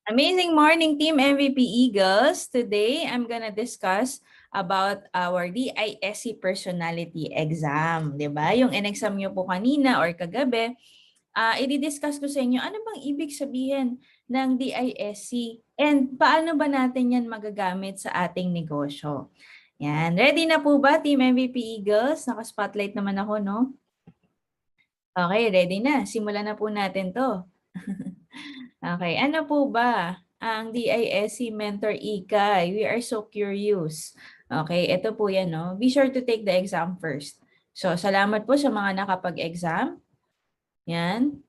Amazing morning, Team MVP Eagles. Today, I'm gonna discuss about our DISC personality exam. 'Di ba? Yung in-exam nyo po kanina or kagabi, i-discuss ko sa inyo ano bang ibig sabihin ng DISC and paano ba natin yan magagamit sa ating negosyo. Yan. Ready na po ba, Team MVP Eagles? Naka-spotlight naman ako, no? Okay, ready na. Simulan na po natin to. Okay, ano po ba ang DISC Mentor Ikay? We are so curious. Okay, ito po yan, no? Be sure to take the exam first. So, salamat po sa mga nakapag-exam. Yan.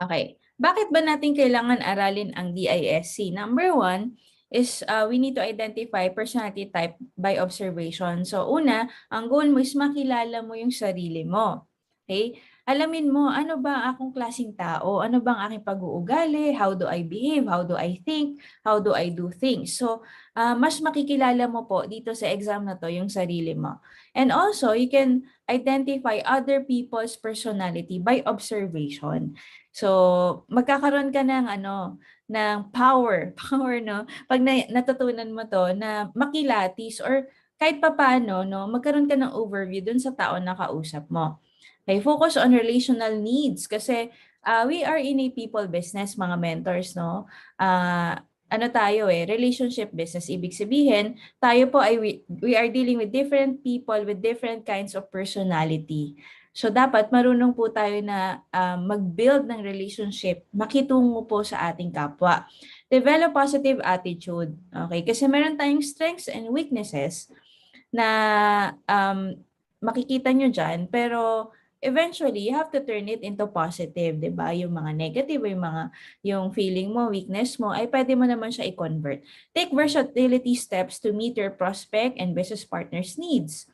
Okay. Bakit ba natin kailangan aralin ang DISC? Number one is we need to identify personality type by observation. So, una, ang goal mo is makilala mo yung sarili mo. Okay? Alamin mo, ano ba akong klaseng tao? Ano bang aking pag-uugali? How do I behave? How do I think? How do I do things? So, mas makikilala mo po dito sa exam na to yung sarili mo. And also, you can identify other people's personality by observation. So, magkakaroon ka ng power, power, no? Pag natutunan mo to na makilatis or kahit papaano, no, magkaroon ka ng overview dun sa tao na kausap mo. Okay, focus on relational needs kasi we are in a people business, mga mentors, no? Ano tayo relationship business. Ibig sabihin, tayo po ay we are dealing with different people with different kinds of personality. So dapat marunong po tayo na mag-build ng relationship, makitungo po sa ating kapwa. Develop positive attitude. Okay? Kasi meron tayong strengths and weaknesses na makikita nyo dyan, pero eventually, you have to turn it into positive, di ba? Yung mga negative, yung feeling mo, weakness mo, ay pwede mo naman siya i-convert. Take versatility steps to meet your prospect and business partner's needs.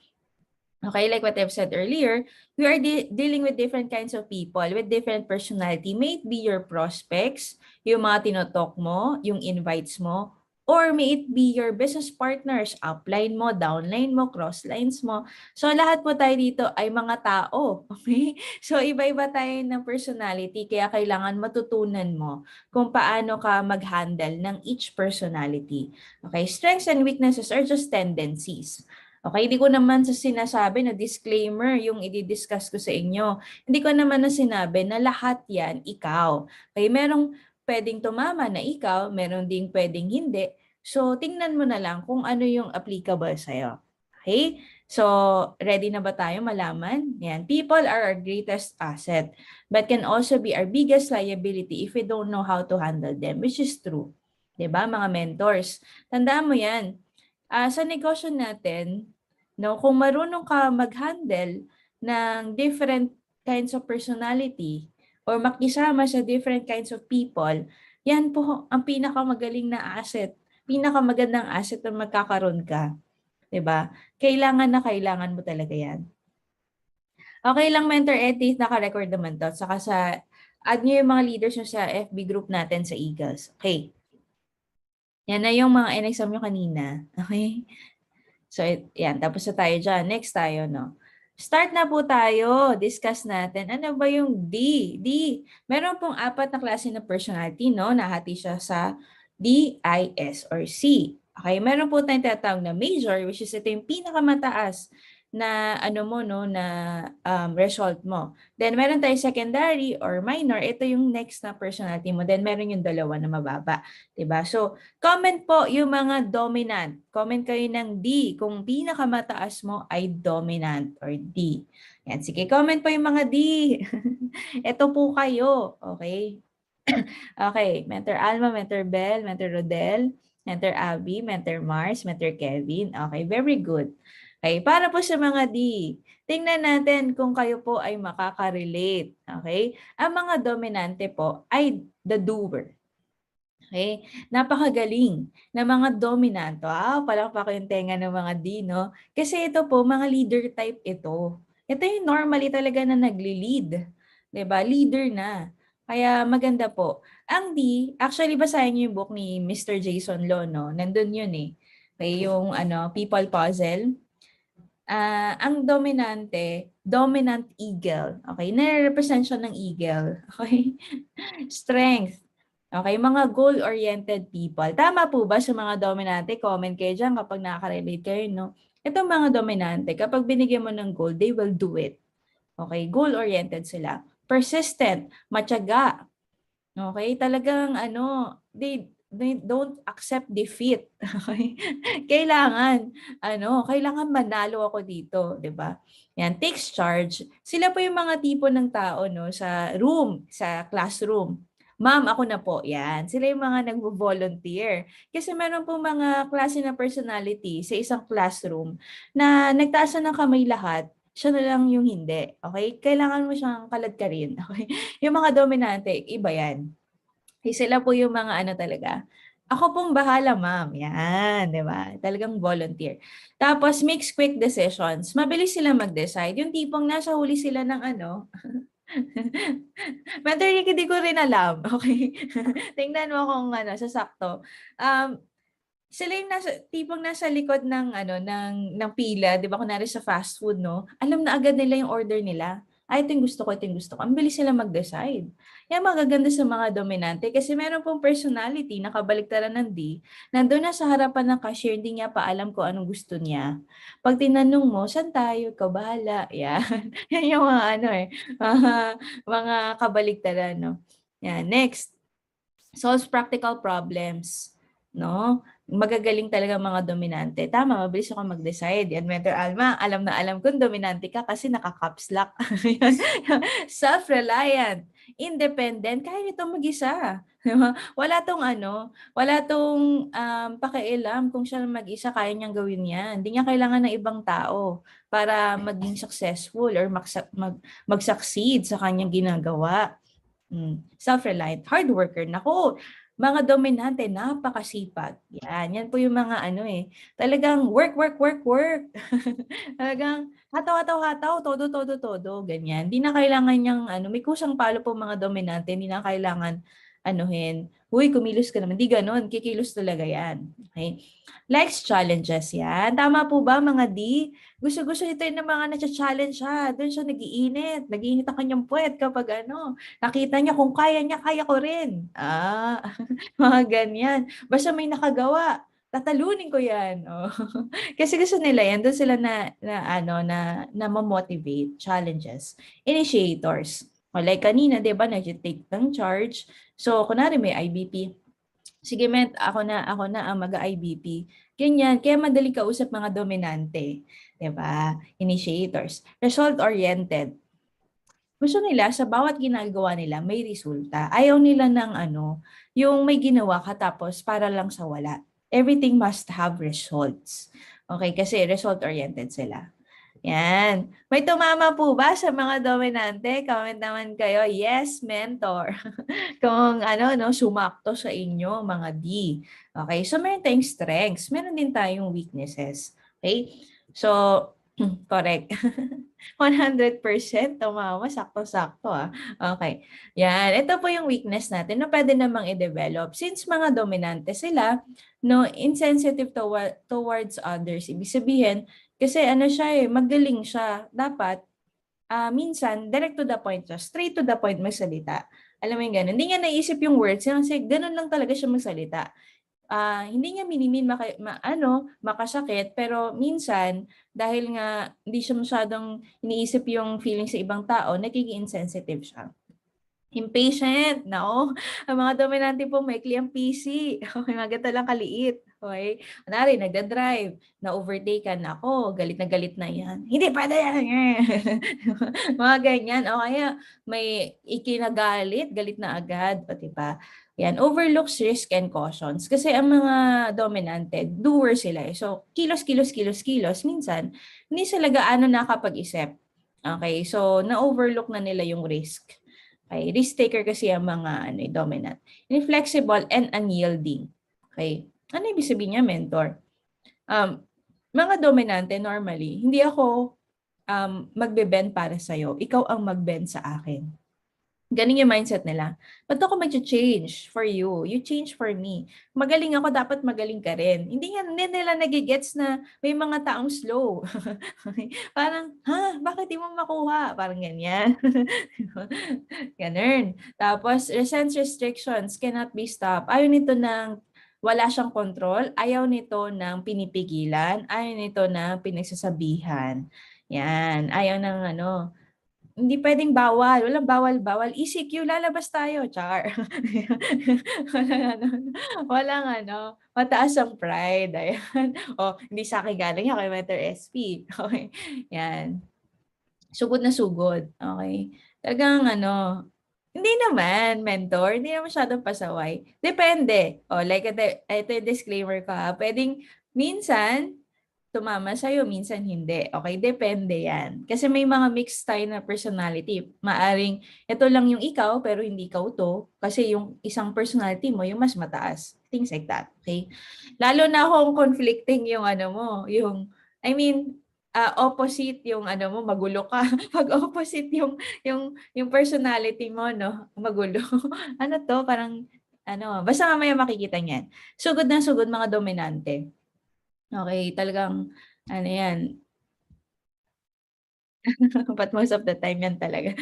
Okay, like what I've said earlier, we are dealing with different kinds of people with different personality. May it be your prospects, yung mga tinotalk mo, yung invites mo, or may it be your business partners, upline mo, downline mo, crosslines mo. So lahat po tayo dito ay mga tao. Okay? So iba-iba tayo ng personality, kaya kailangan matutunan mo kung paano ka mag-handle ng each personality. Okay? Strengths and weaknesses are just tendencies. Okay, hindi ko naman sa sinasabi na disclaimer yung i-discuss ko sa inyo. Hindi ko naman na sinabi na lahat yan ikaw. Okay, merong pwedeng tumama na ikaw, meron ding pwedeng hindi. So, tingnan mo na lang kung ano yung applicable sa'yo. Okay? So, ready na ba tayo malaman? Yan. People are our greatest asset, but can also be our biggest liability if we don't know how to handle them, which is true. 'Di ba, mga mentors? Tandaan mo yan. Sa negosyo natin, no, kung marunong ka mag-handle ng different kinds of personality or makisama sa different kinds of people, yan po ang pinakamagaling na asset, pinakamagandang asset na magkakaroon ka. 'Di ba? Kailangan mo talaga yan. Okay lang, Mentor Eddie, naka-record naman to. Saka add nyo yung mga leaders nyo sa FB group natin sa Eagles. Okay. Yan na yung mga in-exam nyo kanina. Okay? So, yan. Tapos na tayo dyan. Next tayo, no? Start na po tayo. Discuss natin. Ano ba yung D? D. Meron pong apat na klase na personality, no? Nahati siya sa D, I, S, or C. Okay? Meron po tayong tinatawag na major, which is ito yung pinakamataas na ano mo, no, na result mo. Then meron tayong secondary or minor, ito yung next na personality mo. Then meron yung dalawa na mababa, 'di ba? So, comment po yung mga dominant. Comment kayo ng D kung pinakamataas mo ay dominant or D. Yan, sige, comment po yung mga D. Ito po kayo, okay? Okay, Mentor Alma, Mentor Bell, Mentor Rodel, Mentor Abby, Mentor Mars, Mentor Kevin. Okay, very good. Okay, para po sa mga D, tingnan natin kung kayo po ay makaka-relate. Okay? Ang mga dominante po ay the doer. Okay? Napakagaling na mga dominanto. Palakpak yung tenga ng mga D, no? Kasi ito po, mga leader type ito. Ito yung normally talaga na nagli-lead. 'Di ba? Leader na. Kaya maganda po. Ang D, actually basahin niyo yung book ni Mr. Jason Lo, no? Nandun yun eh. Okay, yung People Puzzle. Ang dominante, dominant eagle. Okay? Nare-represent siya ng eagle. Okay? Strength. Okay, mga goal-oriented people. Tama po ba sa mga dominante? Comment kayo dyan kapag nakaka-relate kayo, no? Itong mga dominante, kapag binigyan mo ng goal, they will do it. Okay, goal-oriented sila. Persistent, matyaga. Okay, talagang they don't accept defeat. Okay? Kailangan manalo ako dito, 'di ba? Yan, takes charge. Sila po yung mga tipo ng tao no sa sa classroom. Ma'am, ako na po. Yan. Sila yung mga nagvo-volunteer. Kasi meron pong mga klase na personality sa isang classroom na nagtaas na ng kamay lahat, siya na lang yung hindi. Okay? Kailangan mo siyang kaladkarin. Okay? Yung mga dominante, iba yan. Sila po yung mga talaga. Ako pong bahala, ma'am. Yan, di ba? Talagang volunteer. Tapos, makes quick decisions. Mabilis sila mag-decide. Yung tipong nasa huli sila ng Mentor Ricky, di ko rin alam. Okay? Tingnan mo kung sasakto. Sila yung tipong nasa likod ng pila, 'di ba? Kunwari sa fast food, no? Alam na agad nila yung order nila. Ito yung gusto ko, ito yung gusto ko. Ang bilis sila mag-decide. Yan magaganda sa mga dominante kasi meron pong personality na kabaliktaran ng D. Nandun na sa harapan ng cashier, hindi niya pa alam kung anong gusto niya. Pag tinanong mo, saan tayo? Ikaw bahala. Yan. Yan yung mga kabaliktaran, no? Yan. Next, solves practical problems. No? Magagaling talaga mga dominante. Tama, mabilis ako mag-decide. Yan, Mentor Alma, alam na alam kung dominante ka kasi naka-caps lock. Self-reliant, independent, kaya nito mag-isa. Wala tong pakialam kung siya mag-isa, kaya niyang gawin yan. Hindi niya kailangan ng ibang tao para maging successful or mag-succeed sa kanyang ginagawa. Self-reliant, hard worker. Naku, mga dominante, napakasipag. Yan po yung mga talagang work. Talagang hataw, todo, ganyan. Hindi na kailangan niyang, may kusang palo po mga dominante, hindi na kailangan, huy, kumilos ka naman. Di ganon, kikilos talaga yan. Okay? Likes challenges yan. Tama po ba mga D? Gusto-gusto ito yung mga na-challenge siya. Doon siya nag-iinit. Nag-iinit ang kanyang puwet kapag nakita niya kung kaya niya, kaya ko rin. Mga ganyan. Basta may nakagawa, tatalunin ko yan. Oh. Kasi gusto nila yan. Doon sila na ma-motivate, challenges. Initiators. O like kanina, di ba, nag-take ng charge. So, kunwari may IBP. Sige, ako na ang mag-IBP. Ganyan. Kaya madali kausap mga dominante. Di ba? Initiators. Result-oriented. Gusto nila sa bawat ginagawa nila may resulta. Ayaw nila ng yung may ginawa ka tapos para lang sa wala. Everything must have results. Okay, kasi result-oriented sila. Yan. May tumama po ba sa mga dominante? Comment naman kayo. Yes, mentor. Kung sumakto sa inyo, mga D. Okay, so meron tayong strengths. Meron din tayong weaknesses. Okay, so correct. 100% tumama, sakto-sakto Okay. Yan, ito po yung weakness natin na pwede namang i-develop. Since mga dominante sila, insensitive towards others. Ibig sabihin, kasi siya magaling siya. Dapat, minsan, direct to the point siya. Straight to the point magsalita. Alam mo yung gano'n. Hindi niya naisip yung words. Kasi gano'n lang talaga siya magsalita. Hindi niya minimin makasakit, pero minsan, dahil nga hindi siya masyadong iniisip yung feeling sa ibang tao, nagiging insensitive siya. Impatient, no? Ang mga dominante po, maikli ang PC. Okay, maganda lang kaliit. Okay? Kunwari, nagda-drive, na-overtaken na ako, galit na yan. Hindi, pwede yan. Mga ganyan. O kaya, may ikinagalit, galit na agad. O diba? Yan, overlooks risk and cautions. Kasi ang mga dominante, doer sila. So, kilos. Minsan, hindi sila gaano nakapag-isip. Okay, so na-overlook na nila yung risk. Okay, risk taker kasi ang mga dominant. Inflexible and unyielding. Okay, ano ibig sabihin niya, mentor? Mga dominante normally, hindi ako magbe-bend para sa'yo. Ikaw ang mag-bend sa akin. Galing yung mindset nila. Ba't ako mag-change for you? You change for me. Magaling ako, dapat magaling ka rin. Hindi nila nagigets na may mga taong slow. Parang, ha? Bakit di mo makuha? Parang ganyan. Ganun. Tapos, sense restrictions cannot be stopped. Ayaw nito ng wala siyang control. Ayaw nito ng pinipigilan. Ayaw nito ng pinagsasabihan. Yan. Ayaw ng ano, hindi pwedeng bawal. Walang bawal-bawal. ECQ, lalabas tayo. Char. walang ano, walang ano, mataas ang pride. Ayan. O, hindi sa akin galing yan kay Mentor SP. Okay. Yan. Sugod na sugod. Okay. Talagang ano, hindi naman, mentor. Hindi naman masyadong pasaway. Depende. O, like, ito yung disclaimer ko ha. Pwedeng minsan, tumama sa'yo, minsan hindi. Okay, depende yan. Kasi may mga mixed tayo na personality. Maaring, ito lang yung ikaw, pero hindi ikaw to. Kasi yung isang personality mo, yung mas mataas. Things like that. Okay? Lalo na kung conflicting yung ano mo, yung, I mean, opposite yung ano mo, magulo ka. Pag opposite yung personality mo, no, magulo. Ano to, parang, ano, basta mamaya makikita niyan. Sugod na sugod mga dominante. Okay, talagang ano yan, but most of the time yan talaga.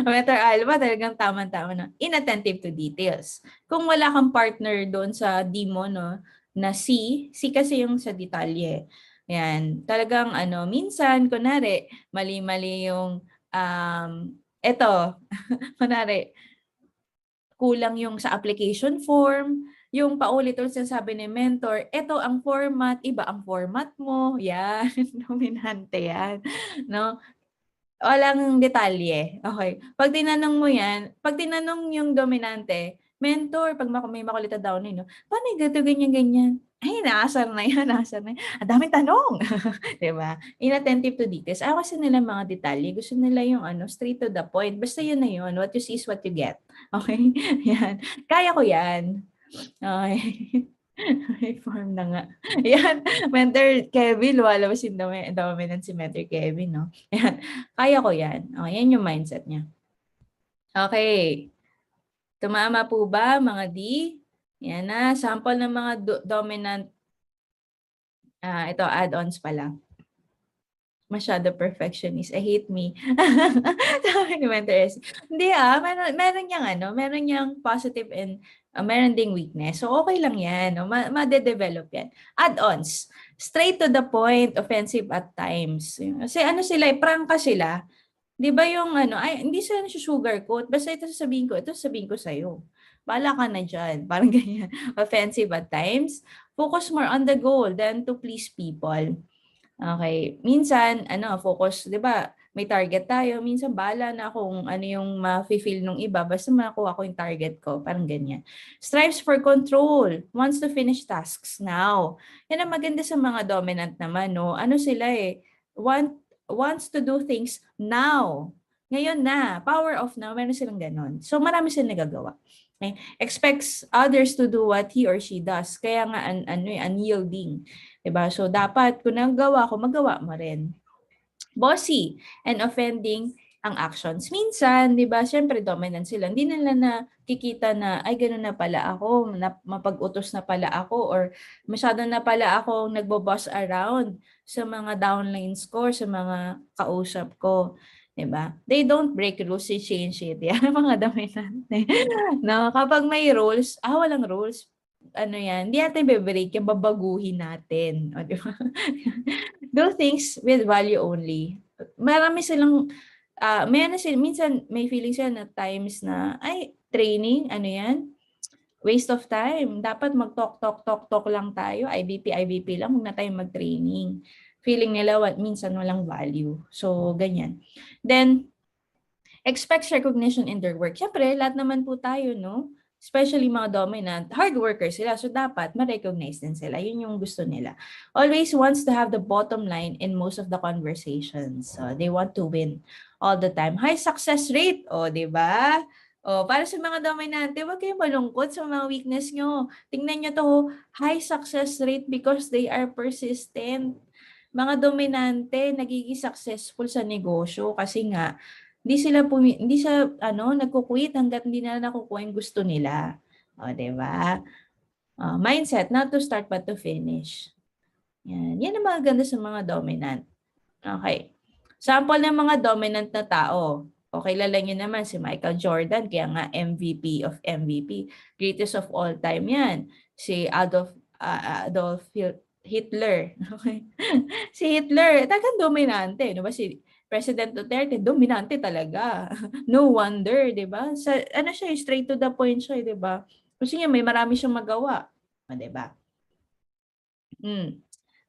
Letter Alba, talagang tama-tama na. Inattentive to details. Kung wala kang partner doon sa D mo, no, na C kasi yung sa detalye. Yan, talagang ano, minsan, kunwari, mali-mali yung, eto, kunwari, kulang yung sa application form, yung paulit-ulit sinasabi ni mentor, eto ang format, iba ang format mo, yan, dominante yan, no? Walang detalye, okay. Pag tinanong mo yan, pag tinanong yung dominante, mentor, pag may makulit na down no, paano yung ganito, ganyan, ganyan? Ay, naasar na yan, naasar na yan. Ang daming tanong. 'Di ba? Inattentive to details. Ayaw kasi nila mga detalye. Gusto nila yung ano, straight to the point. Basta yun na yun. What you see is what you get. Okay? Yan. Kaya ko yan. Okay. May form na nga. Yan. Mentor Kevin, lumalabas yung dominant si Mentor Kevin, no? Yan. Kaya ko yan. Okay, yan yung mindset niya. Okay. Tumama po ba, mga D? Yan na. Sample ng mga dominant. Ito, add-ons pala. Masyado perfectionist. I hate me. Sabi ni Mentor S. Hindi meron niyang ano, meron niyang positive and meron ding weakness. So okay lang yan. No? Ma-develop yan. Add-ons. Straight to the point, offensive at times. Kasi ano sila, prangka sila. Di ba yung ano, ay, hindi sila sugarcoat. Basta ito sasabihin ko sa'yo. Bahala ka na dyan. Parang ganyan. Offensive at times. Focus more on the goal than to please people. Okay. Minsan, ano, focus, di ba, may target tayo. Minsan, bala na kung ano yung ma-feel nung iba. Basta makuha ko yung target ko. Parang ganyan. Strives for control. Wants to finish tasks now. Yan ang maganda sa mga dominant naman, no? Ano sila eh? Wants to do things now. Ngayon na. Power of now. Meron silang ganon. So, marami silang nagagawa. Okay? Expects others to do what he or she does. Kaya nga, unyielding. Diba? So, dapat kung nagawa ko, magawa mo rin. Bossy and offending ang actions. Minsan, di ba, syempre dominant sila. Hindi nila nakikita na, ay, gano'n na pala ako, mapag-utos na pala ako, or masyado na pala ako nagbo-boss around sa mga downlines ko, sa mga kausap ko. Diba? They don't break rules, they change it. Yan, mga dominant. No, kapag may rules, walang rules, ano yan, hindi natin be-break yan, babaguhin natin. O, di ba? Do things with value only. Marami silang, minsan may feeling sila na times na, ay, training, ano yan? Waste of time. Dapat mag-talk lang tayo. IBP lang, huwag na tayo mag-training. Feeling nila, minsan walang value. So, ganyan. Then, expects recognition in their work. Siyempre, lahat naman po tayo, no? Especially mga dominant, hard workers sila. So, dapat ma-recognize din sila. Yun yung gusto nila. Always wants to have the bottom line in most of the conversations. So, they want to win all the time. High success rate. O, di ba? O, para sa mga dominante, huwag kayong malungkot sa mga weakness nyo. Tingnan nyo to, high success rate because they are persistent. Mga dominante, nagiging successful sa negosyo kasi nga, Hindi siya nagko-quit hangga't hindi na nakukuha yung gusto nila. O, 'di ba? Mindset, not to start but to finish. Yan. Yan ang maganda sa mga dominant. Okay. Sample ng mga dominant na tao. O kilala niyo naman si Michael Jordan, kaya nga MVP of MVP. Greatest of all time yan. Si Adolf Hitler. Okay. Si Hitler, talagang dominante. Di ba? Si President Duterte, dominante talaga. No wonder, di ba? Siya, straight to the point siya, di ba? Kasi niya, may marami siyang magawa. Di ba?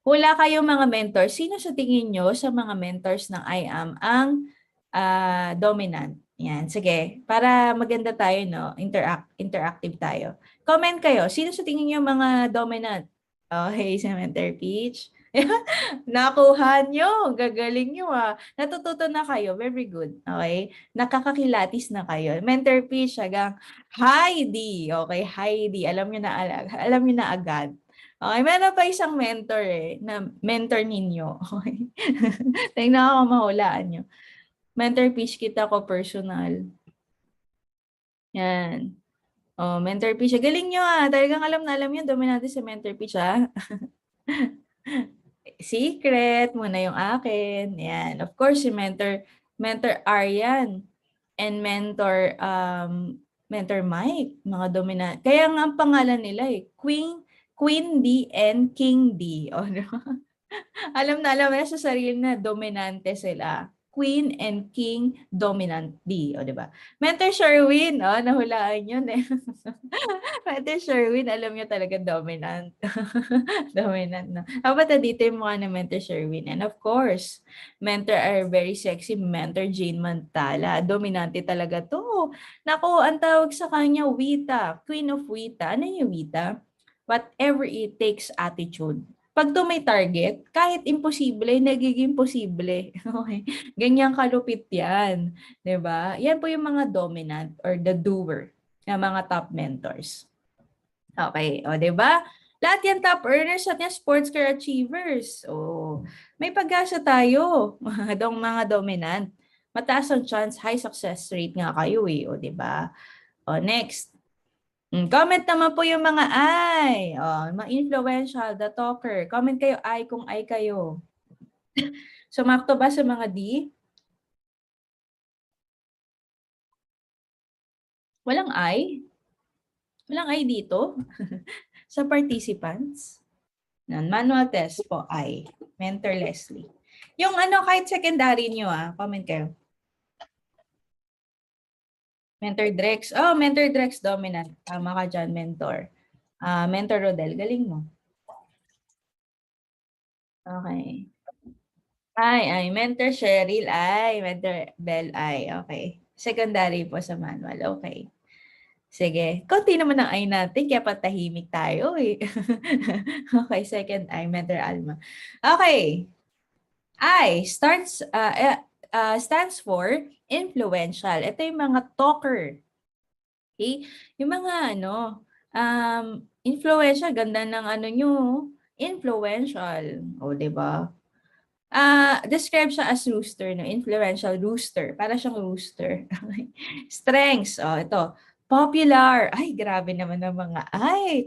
Hula kayong mga mentors. Sino sa tingin nyo sa mga mentors ng I am ang dominant? Yan, sige. Para maganda tayo, no? Interactive tayo. Comment kayo. Sino sa tingin nyo mga dominant? Okay, sa Mentor Peach. Nakuha nyo. Gagaling nyo Natututo na kayo. Very good. Okay? Nakakakilatis na kayo. Mentor Peach, hanggang Heidi. Okay, Heidi. Alam nyo na agad. Okay, meron pa isang mentor na mentor ninyo. Okay. Tingnan ko kung mahulaan nyo. Mentor Peach kita ko personal. Yan. Mentor Peach. Galing nyo Talagang alam na alam nyo. Dominante sa Mentor Peach Secret muna yung akin. Yan. Of course, si Mentor Aryan and Mentor Mike. Mga dominant. Kaya nga ang pangalan nila Queen D and King D. Alam na sa sarili na dominante sila. Queen and King Dominant D. O, diba? Mentor Sherwin. Nahulaan yun Mentor Sherwin, alam niyo talaga dominant. Dominant, no? How about dito yung mukha ng Mentor Sherwin? And of course, mentor are very sexy. Mentor Jane Mantala. Dominante talaga to. Naku, ang tawag sa kanya, Wita. Queen of Wita. Ano yung Wita? Whatever it takes attitude. Pag to may target, kahit imposible, nagiging posible. Okay? Ganyan kalupit yan. 'Di ba? Yan po yung mga dominant or the doer na mga top mentors. Okay, 'di ba? Lahat yan top earners at yan sports career achievers. May pag-asa tayo. Mga dominant. Mataas ang chance, high success rate nga kayo 'di ba? Next. Comment naman po yung mga I. Mga influential, the talker. Comment kayo I kung I kayo. Sumakto ba sa mga D? Walang I? Walang I dito? Sa participants? Manual test po, I. Mentor Leslie. Yung kahit secondary nyo comment kayo. Mentor Drex. Mentor Drex dominant. Tama ka dyan, mentor. Mentor Rodel, galing mo. Okay. Mentor Cheryl, mentor Bell, okay. Secondary po sa manual, okay. Sige, konti naman ang I natin, kaya patahimik tayo Okay, second I, mentor Alma. Okay. I stands for influential. Ito yung mga talker. Okay? Yung mga influential, ganda ng nyo, influential. Di ba? Describe siya as rooster, no? Influential rooster. Para siyang rooster. Strengths. Ito. Popular. Ay, grabe naman ng mga.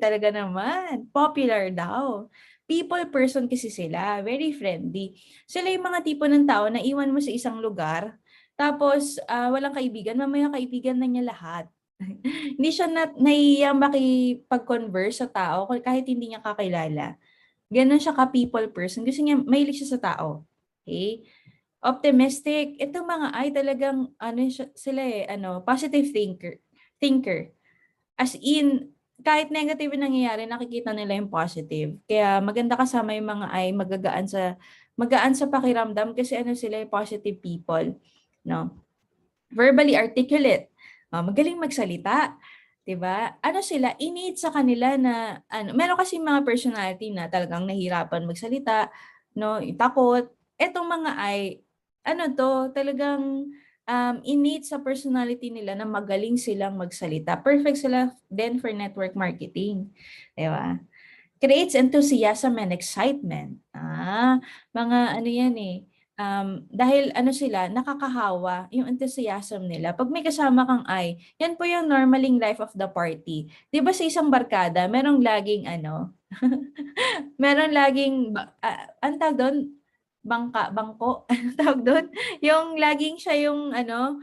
Talaga naman. Popular daw. People person kasi sila. Very friendly. Sila yung mga tipo ng tao na iwan mo sa isang lugar. Tapos, walang kaibigan. Mamaya kaibigan na niya lahat. Hindi siya nahihiyang makipag-converse sa tao kahit hindi niya kakilala. Ganon siya ka-people person. Gusto niya, mahilig siya sa tao. Okay? Optimistic. Itong mga talagang, sila positive thinker. As in, kahit negative yung nangyayari, nakikita nila yung positive. Kaya maganda kasama yung mga magaan sa pakiramdam kasi sila yung positive people. No? Verbally articulate. Magaling magsalita. 'Di ba? Sila innate sa kanila na meron kasi mga personality na talagang nahihirapan magsalita, no, takot. Etong mga talagang innate sa personality nila na magaling silang magsalita. Perfect sila then for network marketing. 'Di ba? Creates enthusiasm and excitement. Mga yan dahil ano sila, nakakahawa yung enthusiasm nila. Pag may kasama kang ay, yan po yung normaling life of the party. 'Di ba sa isang barkada, merong laging ano, meron laging, ang tawag doon, bangko, anong tawag doon? Yung laging siya yung ano,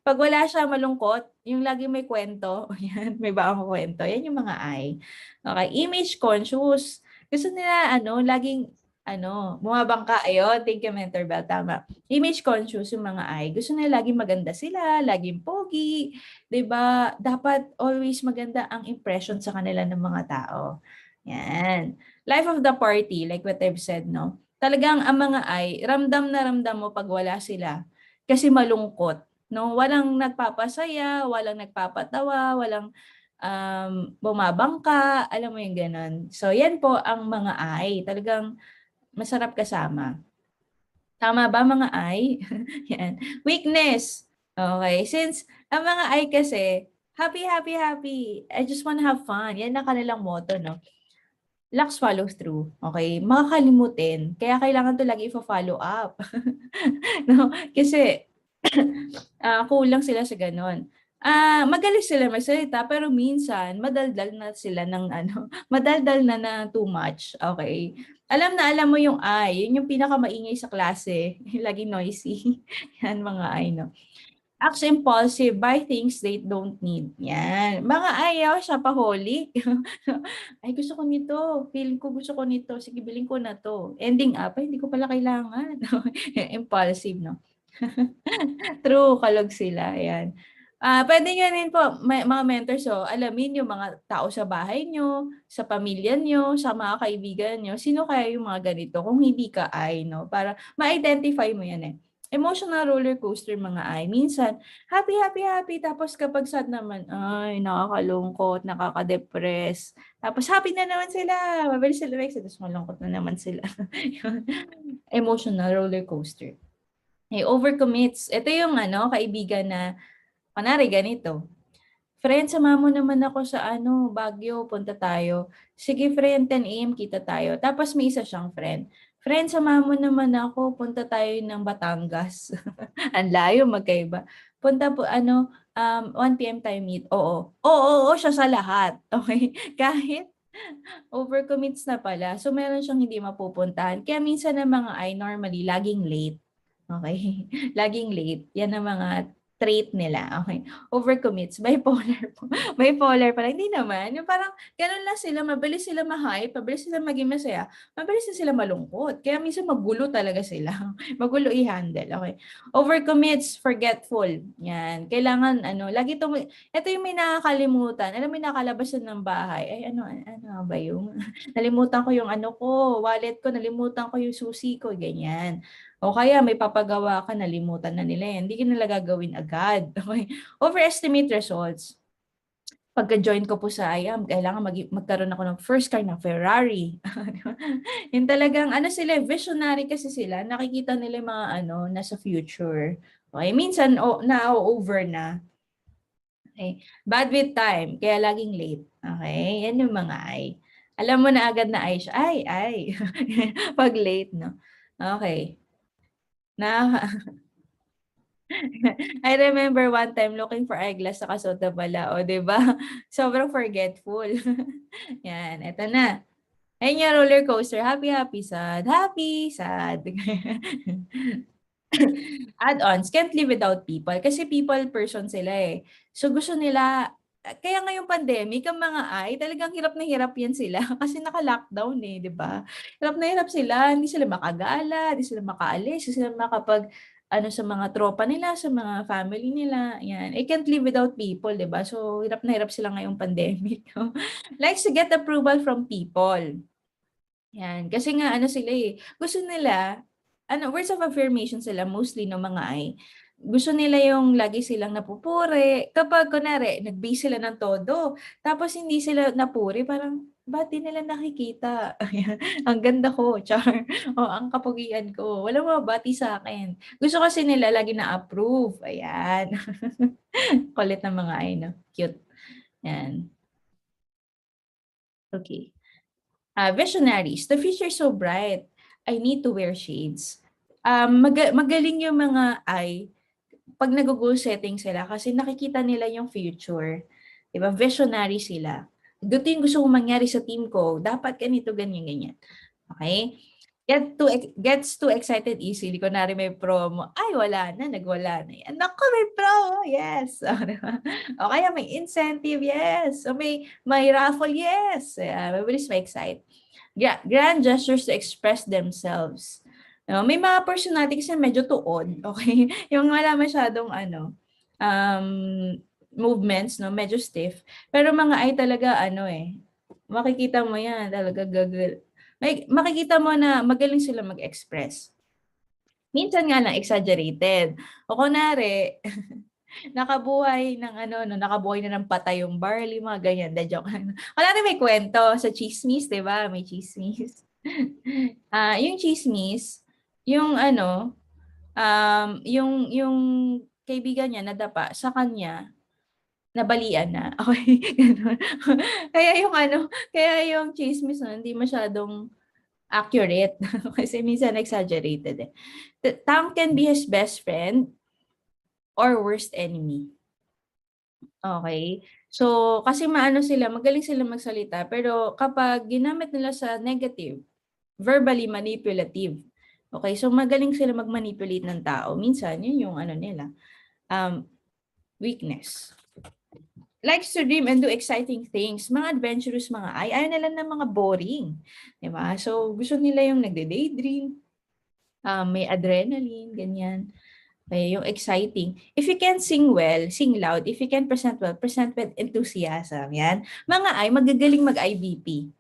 pag wala siya malungkot, yung laging may kwento, yan, may baong kwento, yan yung mga I. Okay, image conscious. Gusto nila ano, laging ano, bumabangka, ayun, thank you, Mentor Bell, tama. Image conscious yung mga I. Gusto nila laging maganda sila, laging pogi, 'di ba? Dapat always maganda ang impression sa kanila ng mga tao. Yan. Life of the party, like what I've said, no? Talagang ang mga ay, ramdam na ramdam mo pag wala sila. Kasi malungkot, no? Walang nagpapasaya, walang nagpapatawa, walang bumabangka, alam mo yung ganun. So, yan po ang mga ay. Talagang masarap kasama. Tama ba mga ay? Yan. Weakness. Okay. Since ang mga ay kasi, happy, happy, happy. I just wanna have fun. Yan ang kanilang motto, no? Lacks follow through. Okay? Makakalimutin. Kaya kailangan to lagi i-follow up. No? Kasi kulang sila sa ganun. Magaling sila magsalita pero minsan madaldal na sila ng ano, madaldal na too much. Okay? Alam mo yung I, yun yung pinakamaingay sa klase, laging noisy. Yan mga I, no? Acts impulsive, buy things they don't need. Yan. Mga ayaw, shopaholic. Ay, gusto ko nito. Feeling ko gusto ko nito. Sige, bilhin ko na to. Ending up, ay, hindi ko pala kailangan. Impulsive, no? True, kalog sila. Ayan. Pwede nyo rin po, mga mentors, alamin yung mga tao sa bahay nyo, sa pamilya nyo, sa mga kaibigan nyo, sino kaya yung mga ganito kung hindi ka ay, no? Para ma-identify mo yan eh. Emotional roller coaster mga ay. Minsan, happy, happy, happy. Tapos kapag sad naman, ay, nakakalungkot, nakaka-depress. Tapos happy na naman sila. Mabilis sila, tapos malungkot na naman sila. Emotional roller coaster. Overcommits. Ito yung ano, kaibigan na, kunwari ganito. Friend, samahan mo naman ako sa ano, Baguio, punta tayo. Sige friend, 10 AM kita tayo. Tapos may isa siyang friend. Friend, samahan mo naman ako, punta tayo ng Batangas. Ang layo, magkaiba. Punta po, 1 PM tayo meet. Oo. Oo, siya sa lahat. Okay? Kahit overcommits na pala. So, meron siyang hindi mapupuntahan. Kaya minsan ang mga ay normally, laging late. Okay? Laging late. Yan ang mga trait nila. Okay? Overcommits. Bipolar po. Bipolar pala. Hindi naman. Yung parang ganun lang sila. Mabilis sila ma-hype. Mabilis sila maging masaya. Mabilis na sila malungkot. Kaya minsan magulo talaga sila. Magulo i-handle. Okay? Overcommits. Forgetful. Yan. Kailangan, lagi ito, ito yung may nakakalimutan. Alam mo, may nakalabasan ng bahay. Ay, ano ba yung, nalimutan ko yung ano ko, wallet ko, nalimutan ko yung susi ko, ganyan. O kaya may papagawa ka, nalimutan na nila yan. Hindi ka nila gagawin agad. Okay? Overestimate results. Pagka-join ko po sa IAM, kailangan magkaroon ako ng first car na Ferrari. Yung talagang, sila, visionary kasi sila. Nakikita nila yung mga nasa future. Okay? Minsan, na-over na. Okay? Bad with time, kaya laging late. Okay? Yan yung mga ay. Alam mo na agad na ay siya. Ay. Pag late, no? Okay. Na I remember one time looking for eyeglass sa Kasota pala, o 'di ba? Sobrang forgetful. Yan, eto na. Ayun yung roller coaster, happy, happy, sad, happy, sad. Add-ons, can't live without people kasi people person sila eh. So gusto nila, kaya ngayong pandemic, ang mga ay, talagang hirap na hirap yan sila kasi naka-lockdown eh, di ba? Hirap na hirap sila, hindi sila makagala, hindi sila makaalis, hindi sila makapag, sa mga tropa nila, sa mga family nila, yan. I can't live without people, di ba? So, hirap na hirap sila ngayong pandemic. Likes to get approval from people. Yan. Kasi nga, sila eh, gusto nila, words of affirmation sila, mostly no mga ay, gusto nila yung lagi silang napupuri. Kapag, kunwari, nag-base sila ng todo, tapos hindi sila napuri, parang, ba't di nila nakikita? Ayan, ang ganda ko, char. O, ang kapugian ko. Walang mabati sa akin. Gusto kasi nila lagi na-approve. Ayan. Kulit ng mga ay, no? Cute. Yan. Okay. Visionaries. The future is so bright. I need to wear shades. magaling yung mga I pag nag-goal setting sila kasi nakikita nila yung future. 'Di ba? Visionary sila. Ito yung gusto kong mangyari sa team ko. Dapat ganito, ganyan, ganyan. Okay? Gets too excited easily. Kunwari may promo, ay wala na, nagwala na yan. Naku, may promo, yes. O kaya may incentive, yes. O may raffle, yes. Mabilis ma-excite. Grand gestures to express themselves. May mga personality kasi medyo tuod, okay? Yung wala masyadong um, movements, no? Medyo stiff. Pero mga ay talaga makikita mo yan, talaga makikita mo na magaling sila mag-express. Minsan nga lang exaggerated. O kunwari, nakabuhay ng nakabuhay na ng patay yung barley, mga ganyan. De joke. Wala na may kwento sa chismis, 'di ba? May chismis. Yung chismis, yung yung kaibigan niya nadapa sa kanya, nabalian na. Okay, ganun. Kaya yung chismis hindi masyadong accurate kasi minsan exaggerated eh. Tom can be his best friend or worst enemy. Okay? So, kasi magaling sila magsalita, pero kapag ginamit nila sa negative, verbally manipulative. Okay? So, magaling sila mag-manipulate ng tao. Minsan, yun yung nila, weakness. Likes to dream and do exciting things. Mga adventurous mga ayaw nila ng mga boring. Diba? So, gusto nila yung nagde-daydream, may adrenaline, ganyan. Okay, yung exciting. If you can sing well, sing loud. If you can present well, present with enthusiasm. Yan. Mga magagaling mag-IBP.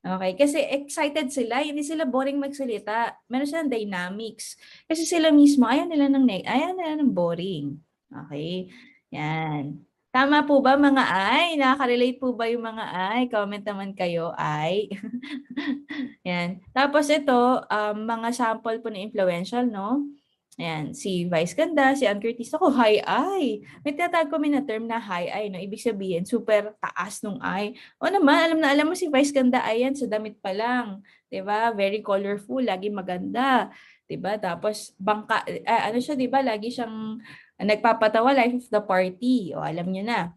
Okay, kasi excited sila, hindi sila boring magsalita. Meron silang dynamics. Kasi sila mismo, ayaw nila ng boring. Okay? Yan. Tama po ba mga ay? Nakaka-relate po ba yung mga ay? Comment naman kayo ay. Yan. Tapos ito, mga sample po na influential, no? Ayan, si Vice Ganda, si Ann Curtis. Ako, high eye. May tinatawag kami na term na high eye, no? Ibig sabihin, super taas nung eye. O naman, alam mo si Vice Ganda, ayan, sa damit pa lang. 'Di ba? Very colorful, lagi maganda. 'Di ba? Tapos, siya, 'di ba? Lagi siyang nagpapatawa, life of the party. O, alam niyo na.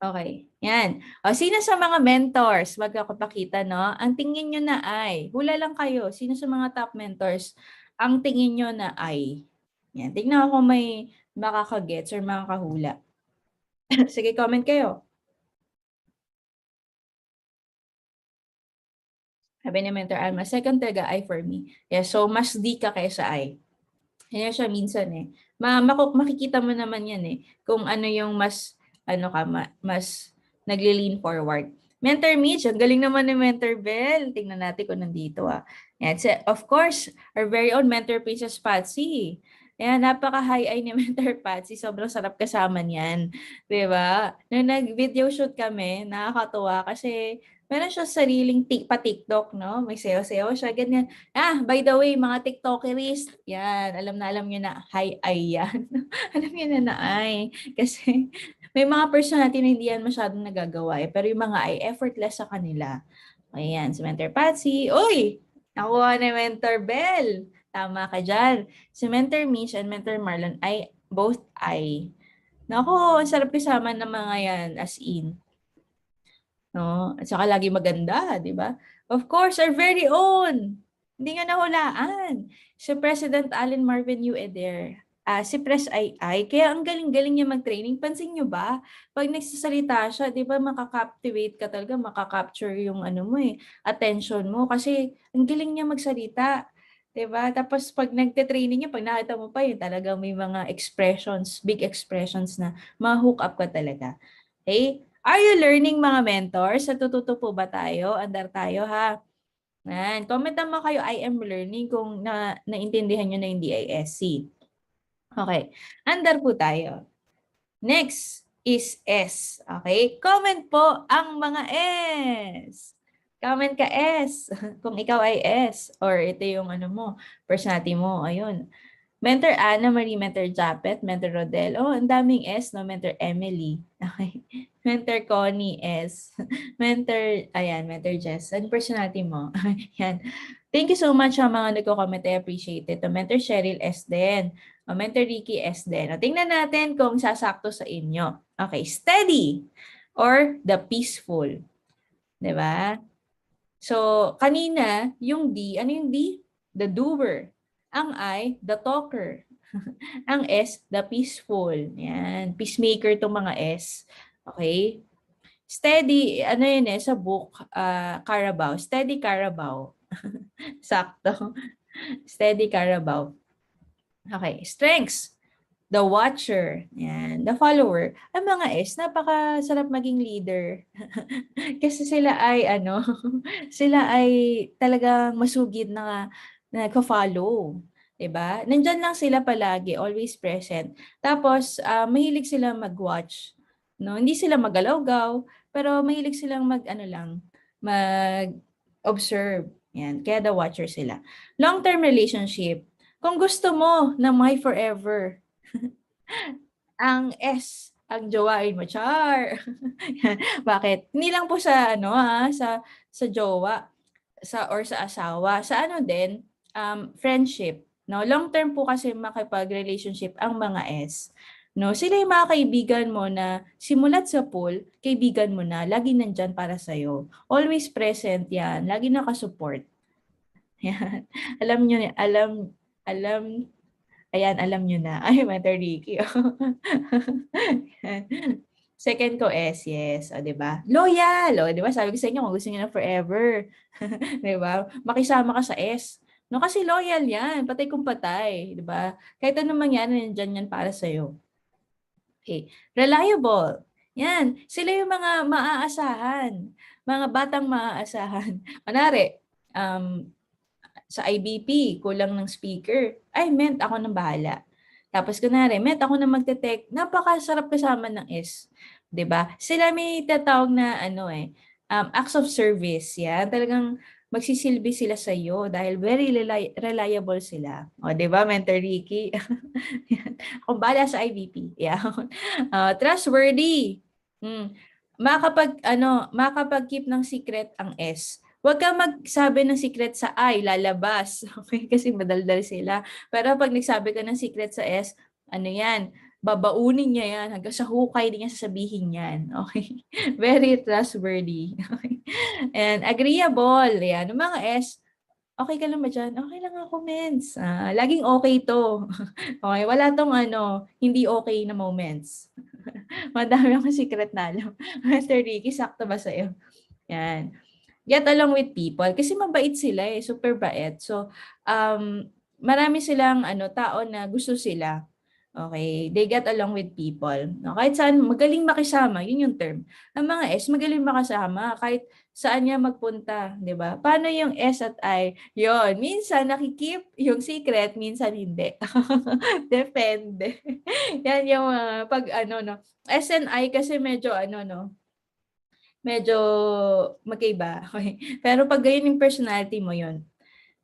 Okay. Yan. O, sino sa mga mentors? Wag ako pakita, no? Ang tingin nyo na ay, hula lang kayo. Sino sa mga top mentors ang tingin nyo na ay? Yan. Tingnan ko kung may makakagets or makakahula. Sige, comment kayo. Sabi ni Mentor Alma, second talaga ay for me. Yeah, so mas di ka kaysa ay. Kaya siya minsan eh. Makikita mo naman yan eh. Kung ano yung mas, mas nagli-lean forward. Mentor Mitch, ang galing naman ni Mentor Bell. Tingnan natin kung nandito ah. Yan. So, of course, our very own Mentor Princess Patsy. Ayan, napaka-high eye ni Mentor Patsy. Sobrang sarap kasama niyan. Diba? Nung nag-video shoot kami, nakakatuwa kasi meron siya sariling pa-TikTok, no? May sayo-sayo siya, ganyan. By the way, mga TikTokeries, yan, alam niyo na, hi, ay yan. Alam niyo na ay. Kasi may mga personality na hindi yan masyadong nagagawa eh. Pero yung mga ay, effortless sa kanila. Ayan, si Mentor Patsy. Uy! Nakuha ni Mentor Bell. Tama ka dyan. Si Mentor Mish and Mentor Marlon ay both ay. Naku, ang sarap kasama ng mga yan, as in. No? At saka lagi maganda, di ba? Of course, our very own. Hindi nga nahulaan. Si President Allen Marvin U. Eder. Si Pres ay, kaya ang galing-galing niya mag-training. Pansin niyo ba? Pag nagsasalita siya, di ba makaka-captivate ka talaga, makaka-capture yung attention mo. Kasi ang galing niya magsalita. Diba? Tapos pag nagte-training niya, pag nakita mo pa yun, talagang may mga expressions, big expressions na ma-hook up ka talaga. Okay? Are you learning mga mentors? Natututo po ba tayo? Andar tayo ha. Comment naman kayo, I am learning kung naintindihan nyo na yung DISC. Okay. Andar po tayo. Next is S. Okay? Comment po ang mga S. Comment ka S kung ikaw ay S or ito yung personality mo. Ayun. Mentor Anna Marie, Mentor Japet, Mentor Rodel. Oh, ang daming S, no? Mentor Emily. Okay. Mentor Connie S. Mentor Jess. Ano personality mo? Yan. Thank you so much sa mga nagko-comment. I appreciate it. Mentor Cheryl S. din. Mentor Ricky S. din. Tingnan natin kung sasakto sa inyo. Okay, steady or the peaceful. 'Di ba? So, kanina, yung D, ano yung D? The doer. Ang I, the talker. Ang S, the peaceful. Yan. Peacemaker itong mga S. Okay? Steady, ano yun sa book, Carabao. Steady Carabao. Sakto. Steady Carabao. Okay. Strengths. The watcher. Yan. The follower. Ang mga S, napakasarap maging leader. Kasi sila ay, sila ay talagang masugid na nagko-follow. 'Di ba? Nandyan lang sila palagi, always present. Tapos, mahilig sila mag-watch. No? Hindi sila magalaw-gaw, pero mahilig silang mag-observe. Yan. Kaya the watcher sila. Long-term relationship. Kung gusto mo na may forever, ang S, ang jowain mo, char. Bakit? Hindi lang po sa sa jowa, sa asawa, sa din, friendship, no? Long term po kasi makipag-relationship ang mga S. No, sila yung mga kaibigan mo na simulat sa pool, kaibigan mo na, lagi nandyan para sa'yo. Always present yan, lagi nakasupport. Yan. Alam nyo, alam Ayan, alam nyo na. Ay, Mentor Ricky. Second ko is, yes. O, diba? Loyal. O, diba? Sabi ko sa inyo, kung gusto niyo na forever. Diba? Makisama ka sa S. No, kasi loyal yan. Patay kung patay. Diba? Kahit anong mangyari, nandyan yan para sa'yo. Okay. Reliable. Yan. Sila yung mga maaasahan. Mga batang maaasahan. Manari, sa IBP, kulang ng speaker. Ay, meant ako nang bahala. Tapos kunwari, meant ako na magte-tech. Napakasarap kasama ng S. 'Di ba? Sila may tatawag na acts of service. Yan. Talagang magsisilbi sila sa iyo dahil very reliable sila. O, 'di ba, Mentor Ricky? Kung bahala sa IBP. Yan. Trustworthy. Makapag-keep ng secret ang S. Huwag kang magsabi ng secret sa I, lalabas. Okay? Kasi madaldal sila. Pero pag nagsabi ka ng secret sa S, ano yan? Babaunin niya yan. Hanggang sa hukay din niya sasabihin yan. Okay? Very trustworthy. Okay? And agreeable. Yan. Yung mga S, okay ka lang ba dyan? Okay lang ako, mens. Laging okay to. Okay? Wala tong hindi okay na moments. Madami akong secret na alam. Mr. Ricky, sakto ba sa'yo? Yan. Get along with people kasi mabait sila super bait. So marami silang tao na gusto sila. Okay, they get along with people. No, kahit saan magaling makisama, yun yung term. Ang mga S magaling makasama kahit saan niya magpunta, 'di ba? Paano yung S at I? Yon, minsan nakikip yung secret, minsan hindi. Depende. Yan yung pag S and I kasi medyo medyo magkaiba. Okay. Pero pag ganyan yung personality mo yun,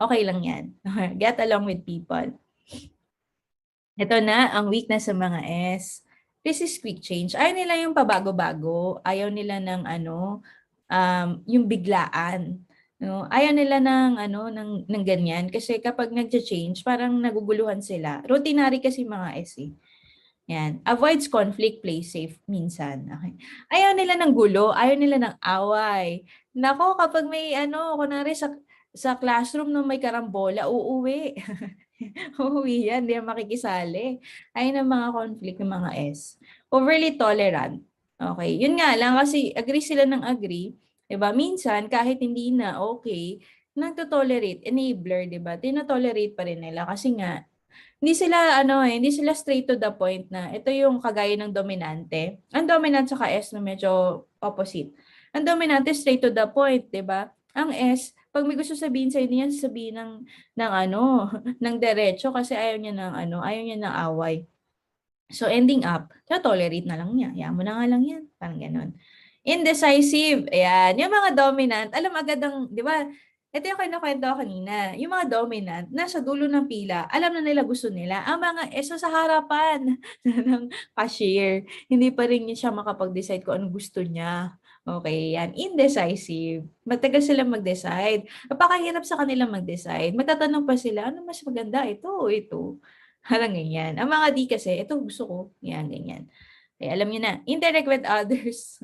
okay lang yan. Get along with people. Ito na ang weakness sa mga S. This is quick change. Ayaw nila yung pabago-bago. Ayaw nila ng yung biglaan. No? Ayaw nila ng ganyan. Kasi kapag nag-change, parang naguguluhan sila. Routinary kasi mga S eh. Yan. Avoids conflict, play safe minsan. Okay. Ayaw nila ng gulo, ayaw nila ng away. Nako, kapag may kunwari sa classroom no may karambola, uuwi. Uuwi yan, hindi yan makikisali. Ayaw ng mga conflict ng mga S. Overly tolerant. Okay. Yun nga lang kasi agree sila ng agree. Diba? Minsan, kahit hindi na okay, nagto-tolerate, enabler, diba? Tino-tolerate pa rin nila kasi nga, hindi sila straight to the point na ito yung kagaya ng dominante. Ang dominant sa S na medyo opposite. Ang dominante straight to the point, 'di ba? Ang S, pag may gusto sabihin sa niya, sabihin ng ng diretso kasi ayaw niya ayaw niya ng away. So ending up, tolerate na lang niya. Hayaan mo na nga lang 'yan, parang ganoon. Indecisive. Ayan, yung mga dominant, alam agad ang, 'di ba? Ito yung kinukwento ko kanina. Yung mga dominant, nasa dulo ng pila, alam na nila gusto nila. Ang mga sa harapan ng cashier, hindi pa rin siya makapag-decide kung ano gusto niya. Okay, yan. Indecisive. Matagal sila mag-decide. Napakahirap sa kanila mag-decide. Magtatanong pa sila, ano mas maganda? Ito o ito? Parang ganyan. Ang mga D kasi, ito gusto ko. Yan, ganyan. Okay, alam niyo na. Interact with others.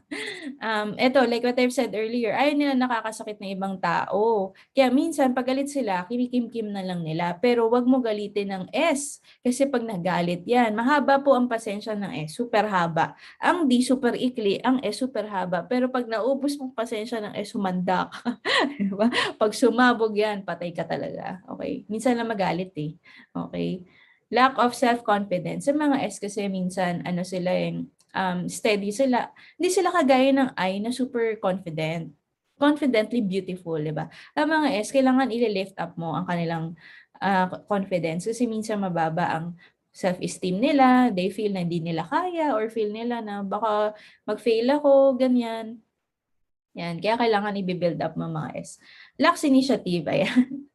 Ito, like what I've said earlier, ayaw nila nakakasakit ng ibang tao. Kaya minsan, pag galit sila, kinikim-kim na lang nila. Pero wag mo galitin ng S. Kasi pag nagalit yan, mahaba po ang pasensya ng S. Super haba. Ang D, super ikli. Ang S, super haba. Pero pag naubos mong pasensya ng S, humanda ka. Diba? Pag sumabog yan, patay ka talaga. Okay? Minsan lang magalit eh. Okay? Lack of self-confidence. Sa mga S kasi minsan, ano sila steady sila. Hindi sila kagaya ng I na super confident. Confidently beautiful, di ba? Ang mga S, kailangan i-lift up mo ang kanilang confidence kasi minsan mababa ang self-esteem nila, they feel na hindi nila kaya or feel nila na baka mag-fail ako, ganyan. Yan, kaya kailangan i-build up mo mga S. Lacks initiative, ayan.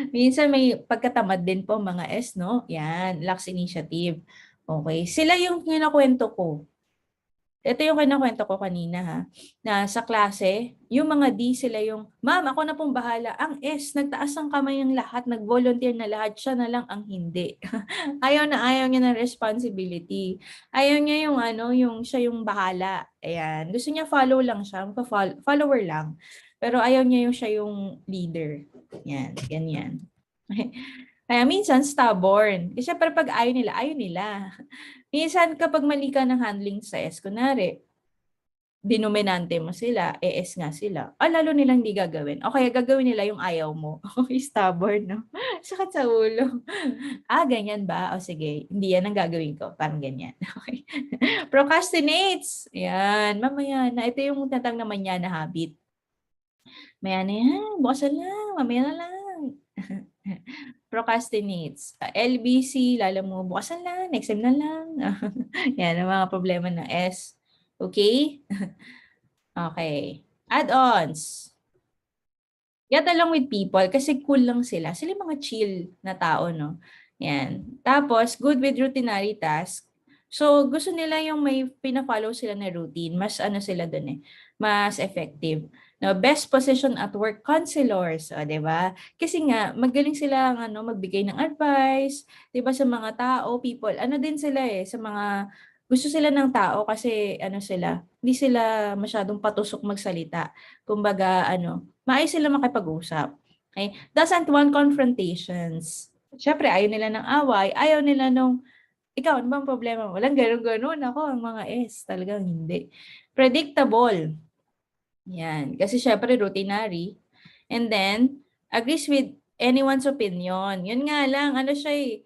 Minsan may pagkatamad din po mga S, no? Yan, lacks initiative. Okay, sila yung kinakwento ko. Ito yung kinakwento ko kanina ha, na sa klase, yung mga D sila yung, ma'am, ako na pong bahala. Ang S, nagtaas ang kamay ng lahat, nag-volunteer na lahat, siya na lang ang hindi. Ayaw niya ng responsibility. Ayaw niya yung ano, yung siya yung bahala. Ayan. Gusto niya follow lang siya, follower lang. Pero ayaw niya yung siya yung leader. Yan, ganyan. Kaya minsan stubborn. Kasi syempre pag ayaw nila, ayaw nila. Minsan kapag mali ka ng handling sa S, kunwari, dinominante mo sila, ES nga sila, lalo nilang hindi gagawin. O kaya gagawin nila yung ayaw mo. Okay, stubborn, no? Sakit sa ulo. Ganyan ba? O sige, hindi yan ang gagawin ko. Parang ganyan. Okay. Procrastinates. Yan, mamaya na. Ito yung tatang naman niya na habit. Maya na yan, bukas na lang, mamaya na lang. Procrastinates. LBC, lalo mo, bukas na lang, next time na lang. Yan, ang mga problema ng S. Okay? Okay. Add-ons. Get along with people kasi cool lang sila. Sila yung mga chill na tao, no? Yan. Tapos, good with routinary task. So, gusto nila yung may pina-follow sila na routine. Mas ano sila dun eh. Mas effective. No, best position at work counselors, o, 'di ba? Kasi nga magaling sila ano magbigay ng advice, 'di ba sa mga tao, people. Ano din sila eh sa mga gusto sila ng tao kasi ano sila, hindi sila masyadong patusok magsalita. Kumbaga ano, maayos sila makipag-usap. Okay? Doesn't want confrontations. Siyempre, ayaw nila ng away, ayaw nila nung, ikaw, ano bang problema mo? Walang ganun-ganun. Ako, ang mga S, talagang hindi. Predictable. Yan. Kasi syempre, routinary. And then, agrees with anyone's opinion. Yun nga lang, ano siya eh,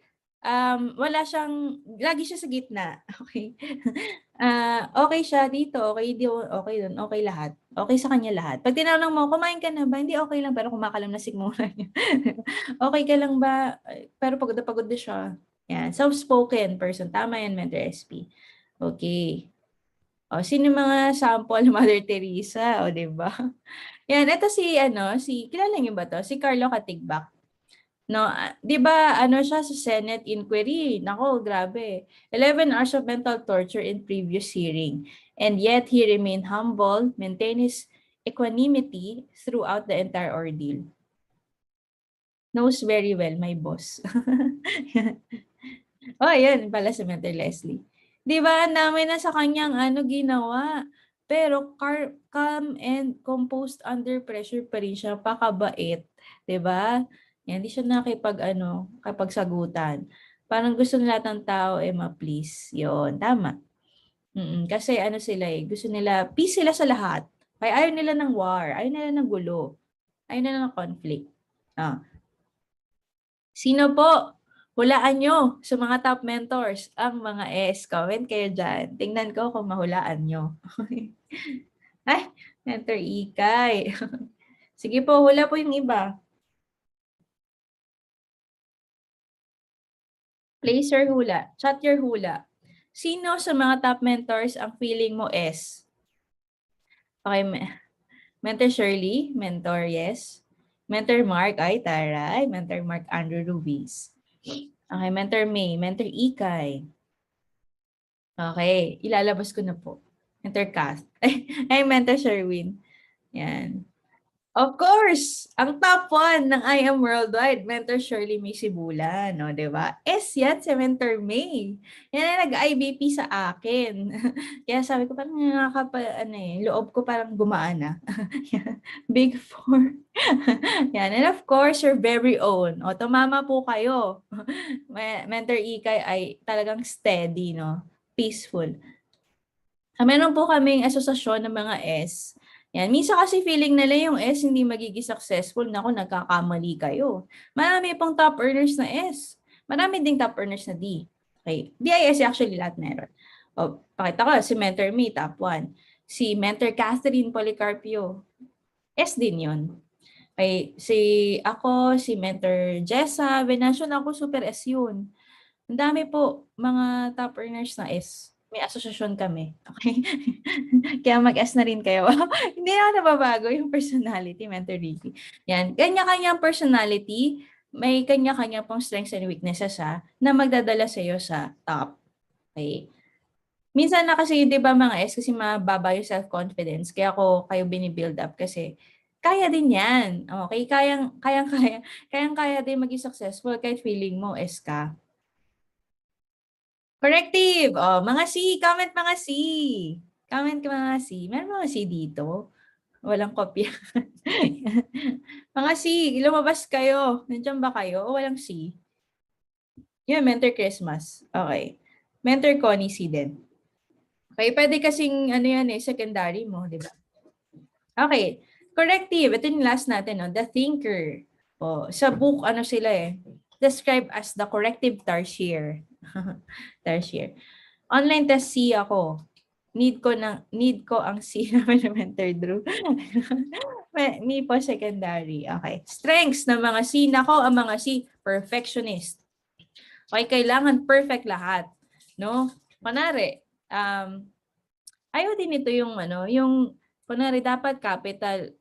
wala siyang, lagi siya sa gitna. Okay? Okay siya dito, okay okay dun, okay lahat. Okay sa kanya lahat. Pag tinanong mo, kumain ka na ba? Hindi, okay lang, pero kumakalam na sigmura niya. Okay ka lang ba? Pero pagod na pagod na siya. Yan. Soft-spoken person. Tama yan, Mentor SP. Okay. O, sino mga sample Mother Teresa? O, di ba? Yan, ito si, kilala niyo ba to? Si Carlo Katigbak. No, 'di ba ano siya sa Senate inquiry? Nako, grabe. 11 hours of mental torture in previous hearing. And yet he remained humble, maintained his equanimity throughout the entire ordeal. Knows very well my boss. Oh, yan pala si Mentor Leslie. 'Di ba, ang dami na sa kanyang ginawa. Pero calm and composed under pressure pa rin siya, pakabait, 'di ba? Yan, hindi siya kapagsagutan. Parang gusto ng lahat ng tao ma-please. 'Yon, tama. Kasi ano sila gusto nila peace sila sa lahat. Kaya ayaw nila ng war, ayaw nila ng gulo, ayaw nila ng conflict. Sino po? Hulaan nyo sa mga top mentors ang mga S. Comment kayo dyan. Tingnan ko kung mahulaan nyo. Ay, Mentor Ikay. Sige po, hula po yung iba. Place your hula. Chat your hula. Sino sa mga top mentors ang feeling mo S? Okay, Mentor Shirley, mentor, yes. Mentor Mark, ay taray. Mentor Mark Andrew Ruiz. Okay, Mentor May, Mentor Ikay. Okay, ilalabas ko na po. Mentor Cass. Ay, Mentor Sherwin. Yan. Of course, ang top 1 ng I Am Worldwide, Mentor Shirley May Sibulan, no, 'di ba? Yan si Mentor May. Yan ang nag-IBP sa akin. Kaya sabi ko parang loob ko parang gumaan na. Big Four. Yan. And of course, your very own. O, tumama po kayo. Mentor Ikay ay talagang steady, no? Peaceful. Meron po kaming asosasyon ng mga S. Yan. Minsan kasi feeling nila yung S hindi magiging successful. Naku, nagkakamali kayo. Marami pong top earners na S. Marami ding top earners na D. Okay. DIS actually lahat meron. O, pakita ko, si Mentor Me, top 1. Si Mentor Catherine Policarpio, S din yun. Okay. Si Mentor Jessa Venancio, ako super S yun. Ang dami po mga top earners na S. May asosasyon kami. Okay? Kaya mag-S na rin kayo. Hindi na nababago yung personality, Mentor Ricky. Yan. Kanya-kanyang personality, may kanya-kanya pong strengths and weaknesses na magdadala sa iyo sa top. Okay? Minsan na kasi, di ba mga S, kasi mababa yung self-confidence. Kaya kayo binibuild up kasi kaya din yan. Okay? Kayang-kaya din maging successful kahit feeling mo S ka. Corrective. Oh, mga C. Comment mga C. Comment mga C. Meron mga C dito. Walang kopya. Mga C, lumabas kayo. Nandiyan ba kayo? O walang C? Yun, Mentor Christmas. Okay. Mentor Connie C din. Okay, pwede kasing secondary mo, di ba? Okay. Corrective. Ito yung last natin, no? The thinker. Oh, sa book, sila described as the corrective tarsier. Tarsier. Online test C ako. Need ko ang C naman ng Mentor Drew. Me po secondary. Okay. Strengths ng mga C. Nako, ang mga C, perfectionist. Okay, kailangan perfect lahat. No? Kunwari, ayaw din ito yung kunwari dapat capital.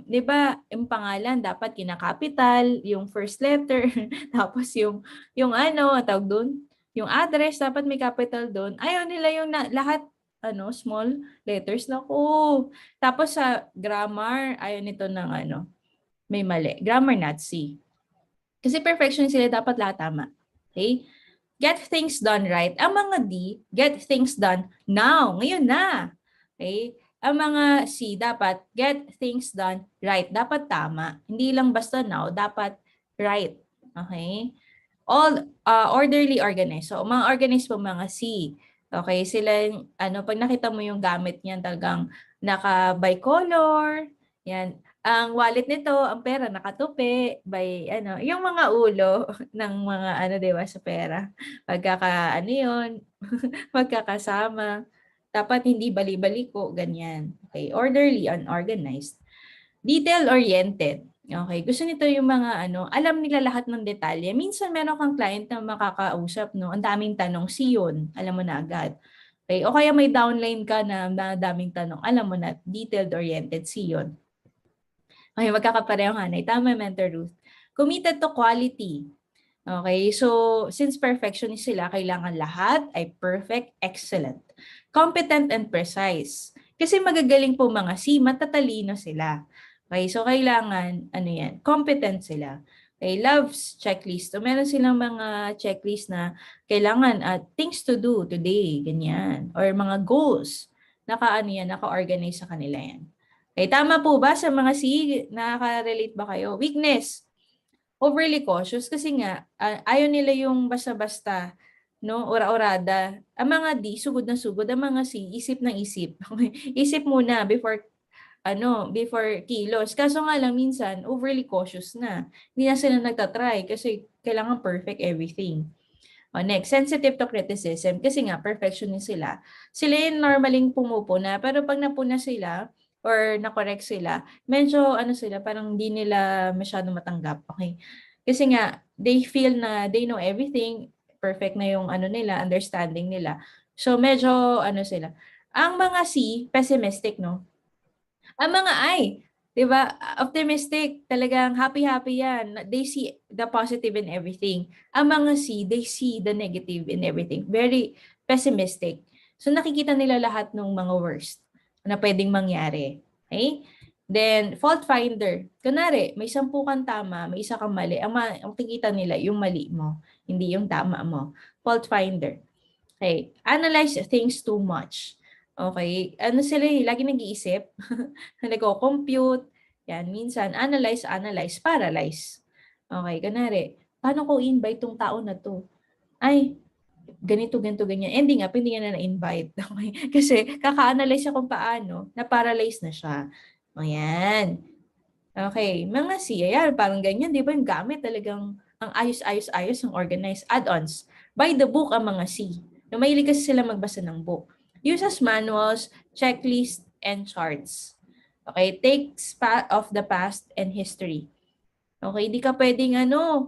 'Di ba, yung pangalan dapat kinakapital, yung first letter, tapos yung tawag doon, yung address dapat may capital doon. Ayaw nila yung lahat small letters na ko. Tapos sa grammar, ayaw nito ng may mali. Grammar not C. Kasi perfection sila, dapat lahat tama. Okay? Get things done right. Ang mga D, get things done now. Ngayon na. Okay? Ang mga C, dapat get things done right. Dapat tama. Hindi lang basta now, dapat right. Okay? All orderly organized. So, mga organized po mga C. Okay? Sila, pag nakita mo yung gamit niyan, talagang naka-bicolor. Yan. Ang wallet nito, ang pera nakatupi by yung mga ulo ng mga diba, sa pera. Magkakasama. Dapat hindi bali-baliko, ganyan. Okay, orderly, unorganized. Detail-oriented. Okay, gusto nito yung mga alam nila lahat ng detalye. Minsan meron kang client na makakausap, no? Ang daming tanong, yun, alam mo na agad. Okay, o kaya may downline ka na daming tanong, alam mo na, detailed-oriented, yun. Okay, magkakaparehong hanay. Tama, Mentor Ruth. Committed to quality. Okay, so since perfectionist sila, kailangan lahat ay perfect, excellent. Competent and precise. Kasi magagaling po mga C, matatalino sila. Okay, so kailangan, competent sila. Okay, loves checklist. So meron silang mga checklist na kailangan things to do today, ganyan. Or mga goals. Naka-organize sa kanila yan. Okay, tama po ba sa mga C? Nakaka-relate ba kayo? Weakness. Overly cautious kasi nga ayaw nila yung basta-basta, no, ora-orada. Ang mga D, sugod na sugod. Ang mga C, isip ng isip. Isip muna before kilos. Kaso nga lang minsan overly cautious na. Hindi na sila nagtatry kasi kailangan perfect everything. Next, sensitive to criticism kasi nga perfectionist sila. Sila yung normaling pumupuna pero pag napuna sila or na-correct sila, medyo sila, parang hindi nila masyado matanggap. Okay? Kasi nga, they feel na they know everything, perfect na yung nila, understanding nila. So medyo sila. Ang mga C, pessimistic, no? Ang mga I, 'di ba? Optimistic, talagang happy-happy 'yan. They see the positive in everything. Ang mga C, they see the negative in everything. Very pessimistic. So nakikita nila lahat ng mga worst na pwedeng mangyari. Okay? Then, fault finder. Kunwari, may 10 kang tama, may isa kang mali. Ang makikita nila, yung mali mo, hindi yung tama mo. Fault finder. Okay. Analyze things too much. Okay. Ano sila lagi nag-iisip. Nagko-compute. Yan, minsan, analyze, paralyze. Okay, kunwari, paano ko invite tong tao na to? Ay, ganito, ganyan. Ending up, hindi niya na na-invite. Okay? Kasi, kaka-analyze siya kung paano, na-paralyze na siya. Ayan. Okay, mga C, ayan, parang ganyan, di ba yung gamit talagang ang ayos-ayos-ayos ang organized add-ons. By the book ang mga C. Na mahilig kasi sila magbasa ng book. Uses manuals, checklist, and charts. Okay, takes of the past and history. Okay, di ka pwedeng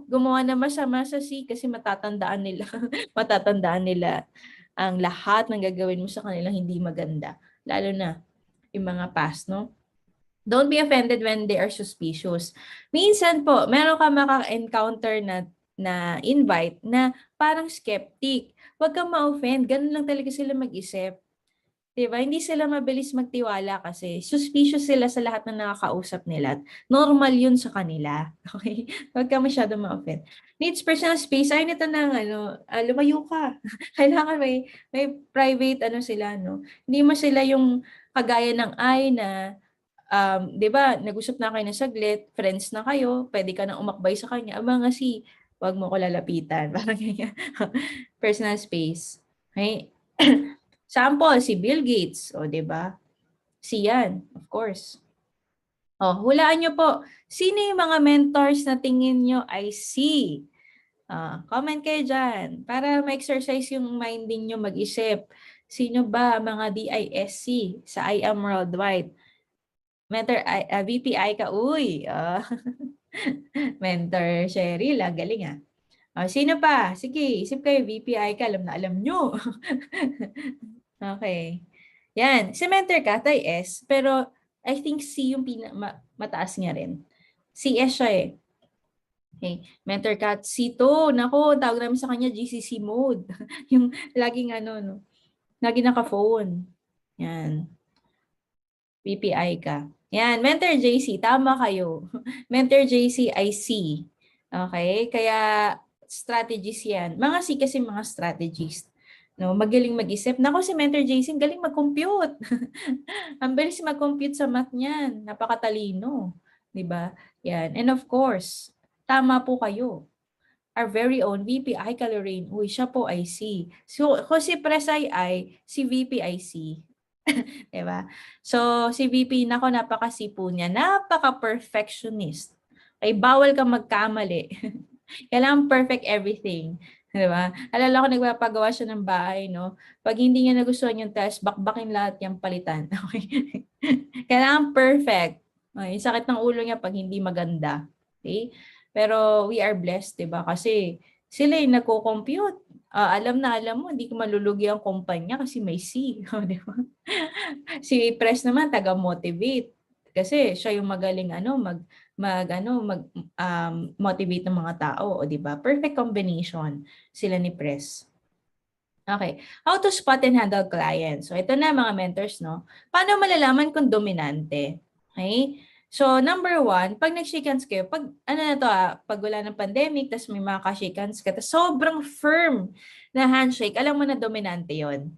gumawa na masama sa C kasi matatandaan nila. Matatandaan nila ang lahat ng gagawin mo sa kanilang hindi maganda. Lalo na yung mga past, no? Don't be offended when they are suspicious. Minsan po, meron ka maka-encounter na invite na parang skeptic. Huwag kang ma-offend. Ganun lang talaga sila mag-isip. Diba? Hindi sila mabilis magtiwala kasi suspicious sila sa lahat na nakakausap nila. Normal yun sa kanila. Okay? Huwag ka masyado ma-offend. Needs personal space. Ay, nito na lumayo ka. Kailangan may private sila, no? Hindi mo sila yung kagaya ng ay na 'di ba, nag-usap na kayo ng saglit, friends na kayo, pwede ka nang umakbay sa kanya. Aba nga si, wag mo ko lalapitan. Parang ganyan. Personal space. Okay? Sample, si Bill Gates. O, 'di ba? Si yan, of course. O, hulaan nyo po. Sino yung mga mentors na tingin nyo ay si? Comment kayo dyan para ma-exercise yung mind ninyo mag-isip. Sino ba ang mga DISC sa I Am Worldwide? Mentor, VPI ka, uy. Mentor Cheryl, galing ah. Sino pa? Sige, isip kayo, VPI ka, alam na alam nyo. Okay. Yan, si mentor ka, tay S, pero I think C yung mataas niya rin. CS siya eh. Okay. Mentor ka, C2, nako, tawag namin sa kanya GCC mode. Yung laging no, lagi naka-phone. Yan. VPI ka. Yan, Mentor JC, tama kayo. Mentor JC ay C. Okay? Kaya strategies yan. Mga C kasi mga strategist. No, magaling mag-isip. Nako si Mentor JC, galing mag-compute. Ang bilis mag-compute sa math niyan. Napakatalino. 'Di ba? Yan. And of course, tama po kayo. Our very own VP I Calorine. Uy, siya po ay C. So, kung si Pres ay I, si VP ay C. Diba? So, si VP, nako, napakasipo niya. Napaka-perfectionist. Ay, bawal kang magkamali. Kailangan perfect everything. Diba? Alala ko, nagpapagawa siya ng bahay, no? Pag hindi niya nagustuhan yung test, bakbakin lahat yung palitan. Okay? Kailangan perfect. Okay? Sakit ng ulo niya pag hindi maganda. Okay? Pero we are blessed, diba? Kasi sila yung nagko-compute. Alam na alam mo, hindi ko malulugi ang kumpanya kasi may C. Diba? Si Pres naman taga-motivate kasi siya yung magaling motivate ng mga tao, o di ba? Perfect combination sila ni Pres. Okay. How to spot and handle clients. So ito na mga mentors, no? Paano malalaman kung dominante? Okay? So number 1, pag nag-shake hands kayo, pag pag wala ng pandemic, tas may mga ka-shake hands ka, tas sobrang firm na handshake, alam mo na dominante 'yon.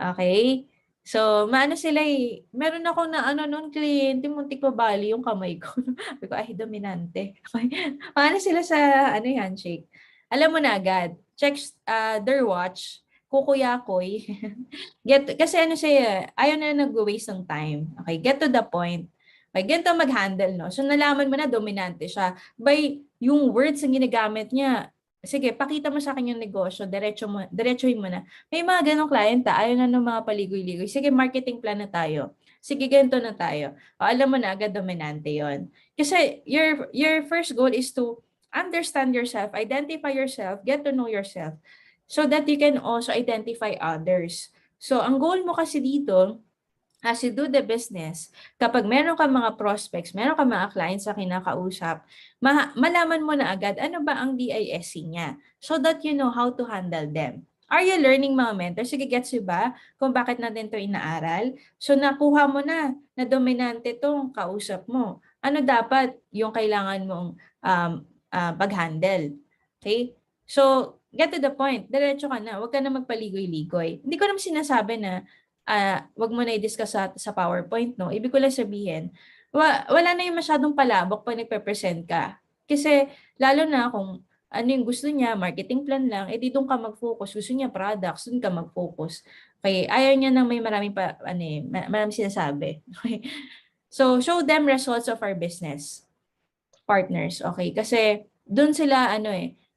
Okay? So, sila eh. Meron ako na noon kliyente, muntik mabali yung kamay ko. Sabi ko, ay, dominante. Okay? Sila sa handshake. Alam mo na agad. Check their watch. Kukuyakoy. Kasi siya, ayaw na nag-waste ng time. Okay, get to the point. Okay, ganito mag-handle, no? So, nalaman mo na dominante siya by yung words na ginagamit niya. Sige, pakita mo sa akin yung negosyo, diretsuhin mo na. May mga ganong client, ayaw na ng mga paligoy-ligoy. Sige, marketing plan na tayo. Sige, ganito na tayo. Alam mo na agad, dominante yon. Kasi your first goal is to understand yourself, identify yourself, get to know yourself, so that you can also identify others. So, ang goal mo kasi dito, as you do the business, kapag meron ka mga prospects, meron ka mga clients sa kinakausap, malaman mo na agad ano ba ang DISC niya so that you know how to handle them. Are you learning, mga mentor? Sige, gets you ba kung bakit natin ito inaaral? So nakuha mo na dominante tong kausap mo. Ano dapat yung kailangan mong pag-handle? Okay? So, get to the point. Diretso ka na. Huwag ka na magpaligoy-ligoy. Hindi ko naman sinasabi na wag mo na i-discuss sa PowerPoint, no? Ibig ko lang sabihin, wala na yung masyadong palabok pag nagpe-present ka. Kasi, lalo na kung ano yung gusto niya, marketing plan lang, edi doon ka mag-focus. Gusto niya products, doon ka mag-focus. Okay, ayaw niya nang may maraming maraming sinasabi. Okay? So, show them results of our business partners, okay? Kasi doon sila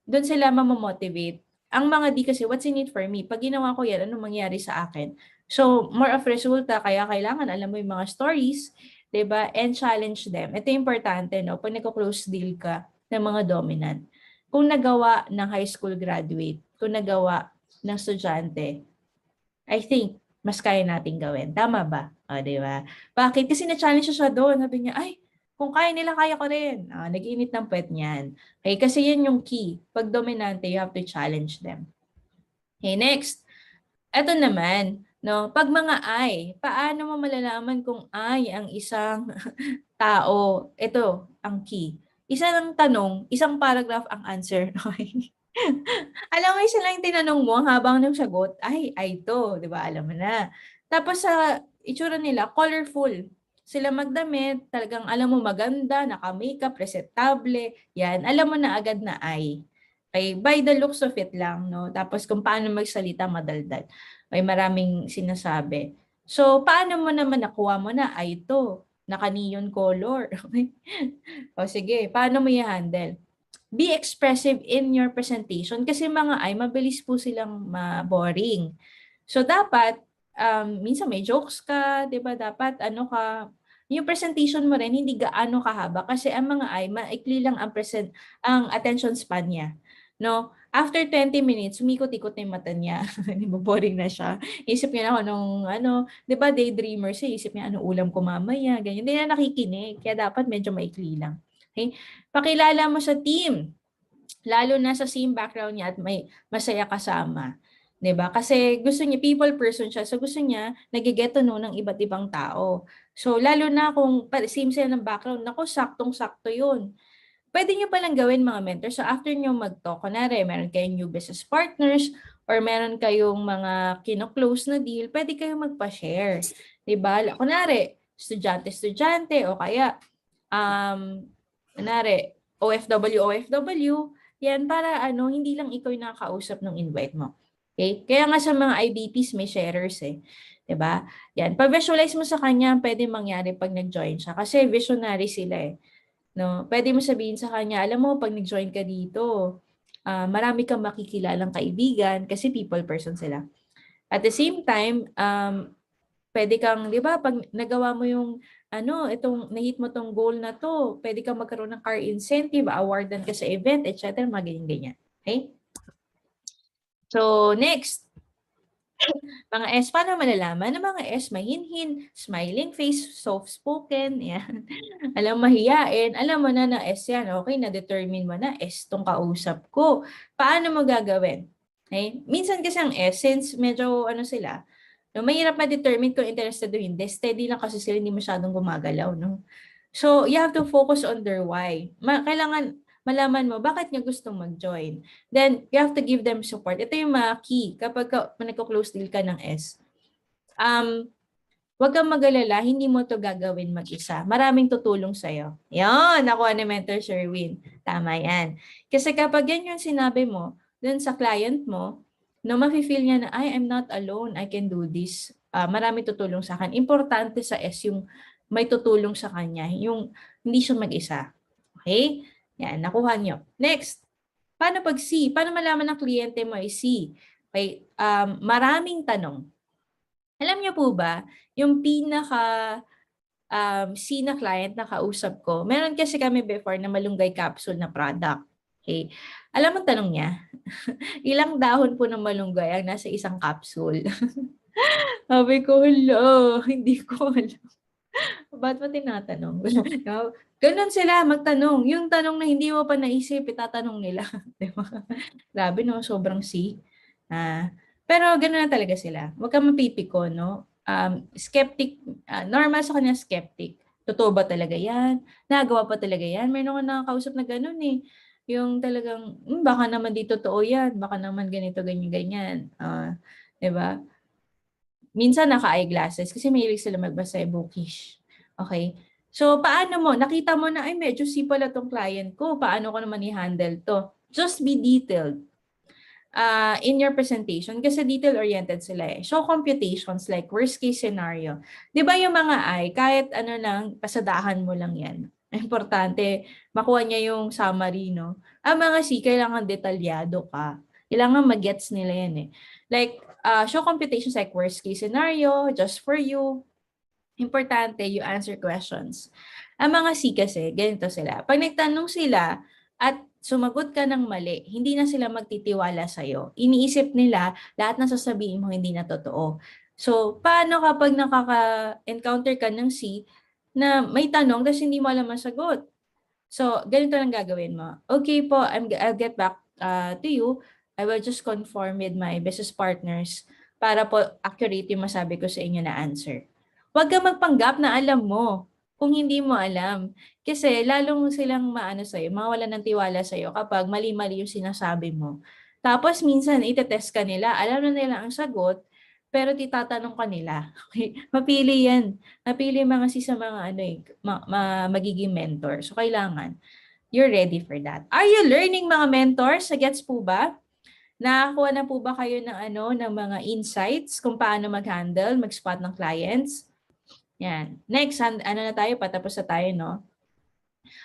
doon sila mamomotivate. Ang mga di kasi, what's in it for me? Pag ginawa ko yan, ano mangyari sa akin? So, more of resulta, kaya kailangan alam mo yung mga stories, 'di ba? And challenge them. Ito yung importante, no? Pag nagko-close deal ka ng mga dominant. Kung nagawa ng high school graduate, kung nagawa ng estudyante, I think mas kaya nating gawin. Tama ba? O, di ba? Bakit? Kasi na-challenge siya doon. Sabi niya, ay, kung kaya nila, kaya ko rin. Nag-init ng puwet niyan. Okay, kasi yan yung key. Pag dominante, you have to challenge them. Okay, next. Ito naman, no? Pag mga I, paano mo malalaman kung I ang isang tao? Ito, ang key. Isa ng tanong, isang paragraph ang answer. Okay? Alam mo, isa lang yung tinanong mo habang nagsagot, ay to, di ba? Alam mo na. Tapos sa itsura nila, colorful. Sila magdamit, talagang alam mo maganda, naka-makeup, presentable, yan. Alam mo na agad na ay. Okay, by the looks of it lang, no? Tapos kung paano magsalita, madaldal. May maraming sinasabi. So, paano mo naman nakuha mo na ay to? Naka-neon color. O sige, paano mo i-handle? Be expressive in your presentation kasi mga ay mabilis po silang ma-boring. So dapat minsan may jokes ka, 'di ba? Dapat ano ka, yung presentation mo rin hindi gaano kahaba kasi ang mga ay maikli lang ang attention span niya. No? After 20 minutes, umikot-ikot na yung mata niya. Boring na siya. Isip niya na anong, 'di ba, daydreamer siya, isip niya anong ulam ko mamaya, ganyan. Hindi na nakikinig, kaya dapat medyo maikli lang. Okay? Pakilala mo sa team, lalo na sa same background niya at may masaya kasama. 'Di ba? Kasi gusto niya, people person siya. So gusto niya nage-get to know ng iba't ibang tao. So lalo na kung same sila ng background, naku, saktong-sakto 'yun. Pwede niyo palang gawin, mga mentor. So after niyo mag-talk, kunwari meron kayong new business partners or meron kayong mga kino-close na deal, pwede kayong magpa-share. 'Di ba? Kunwari, estudyante-estudyante o kaya kunwari, OFW, yan para hindi lang ikaw yung nakakausap ng invite mo. Okay? Kaya nga sa mga IBPs may sharers eh. 'Di ba? Yan, pa-visualize mo sa kanya pwede mangyari pag nag-join siya kasi visionary sila eh. No, pwede mo sabihin sa kanya, alam mo pag nag-join ka dito, marami kang makikilalang kaibigan kasi people person sila. At the same time, pwede kang, 'di ba, pag nagawa mo yung itong na-hit mo tong goal na to, pwede kang magkaroon ng car incentive, awardan ka sa event, etc. Mga ganyan-ganyan. Okay? So, next. Mga S, paano malalaman? Ang mga S, mahinhin, smiling face, soft-spoken, yan. Alam, mahiyain. Alam mo na S yan. Okay, na-determine mo na S tong kausap ko. Paano mo gagawin? Okay? Minsan kasi ang S, since medyo sila, no, mahirap ma-determine kung interested o hindi. Steady lang kasi sila, hindi masyadong gumagalaw. No? So, you have to focus on their why. Kailangan malaman mo bakit niya gustong mag-join. Then, you have to give them support. Ito yung mga key kapag nagko-close deal ka ng S. Huwag kang mag-alala, hindi mo to gagawin mag-isa. Maraming tutulong sa'yo. Yan, nakuha ni Mentor Sherwin. Tama yan. Kasi kapag yan yung sinabi mo, dun sa client mo, no, mafe-feel niya na, I'm not alone, I can do this. Marami tutulong sa akin. Importante sa S yung may tutulong sa kanya, yung hindi siya mag-isa. Okay? Yan, nakuha nyo. Next, paano pag C? Paano malaman ng kliyente mo ay C? Okay, maraming tanong. Alam niyo po ba, yung C na client na kausap ko, meron kasi kami before na malunggay capsule na product. Okay. Alam mo tanong niya, ilang dahon po ng malunggay ang nasa isang capsule? Sabi ko, hello, hindi ko alam. Ba't mo tinatanong? Ganon sila magtanong. Yung tanong na hindi mo pa naisip, itatanong nila. Diba? Grabe no, sobrang C. Pero gano'n na talaga sila. Huwag kang mapipiko, no? Skeptic, normal sa kanya skeptic. Totoo ba talaga yan? Nagawa pa talaga yan? Meron akong nakakausap na gano'n eh. Yung talagang, baka naman di totoo yan. Baka naman ganito, ganyan, ganyan. 'Di ba? Minsan naka-eyeglasses kasi mahilig sila magbasa, eh, bookish. Okay? So, paano mo? Nakita mo na, ay medyo si pala tong client ko. Paano ko naman i-handle to? Just be detailed in your presentation kasi detail-oriented sila eh. Show computations like worst case scenario. Di ba yung mga ay, kahit ano lang, pasadahan mo lang yan. Importante, makuha niya yung summary, no? Ang mga C, kailangan detalyado ka. Kailangan mag-gets nila yan eh. Like, show computations like worst case scenario, just for you. Importante, you answer questions. Ang mga C kasi, ganito sila. Pag nagtanong sila at sumagot ka ng mali, hindi na sila magtitiwala sa'yo. Iniisip nila, lahat ng sasabihin mo hindi na totoo. So, paano kapag nakaka-encounter ka ng C na may tanong tapos hindi mo alam ang sagot? So, ganito lang gagawin mo. Okay po, I'll get back to you. I will just confirm with my business partners para po accurate yung masabi ko sa inyo na answer. Huwag kang magpanggap na alam mo kung hindi mo alam. Kasi lalong silang maano sa'yo, mawalan ng tiwala sa'yo kapag mali-mali yung sinasabi mo. Tapos minsan itetest ka nila, alam na nila ang sagot, pero titatanong ka nila. Okay? Mapili yan. Napili mga sa mga ano eh, magiging mentor. So, kailangan you're ready for that. Are you learning mga mentors? Sa gets po ba? Nakakuha na po ba kayo ng ano ng mga insights kung paano mag-handle, mag-spot ng clients? Yan. Next, ano na tayo, patapos na tayo, no?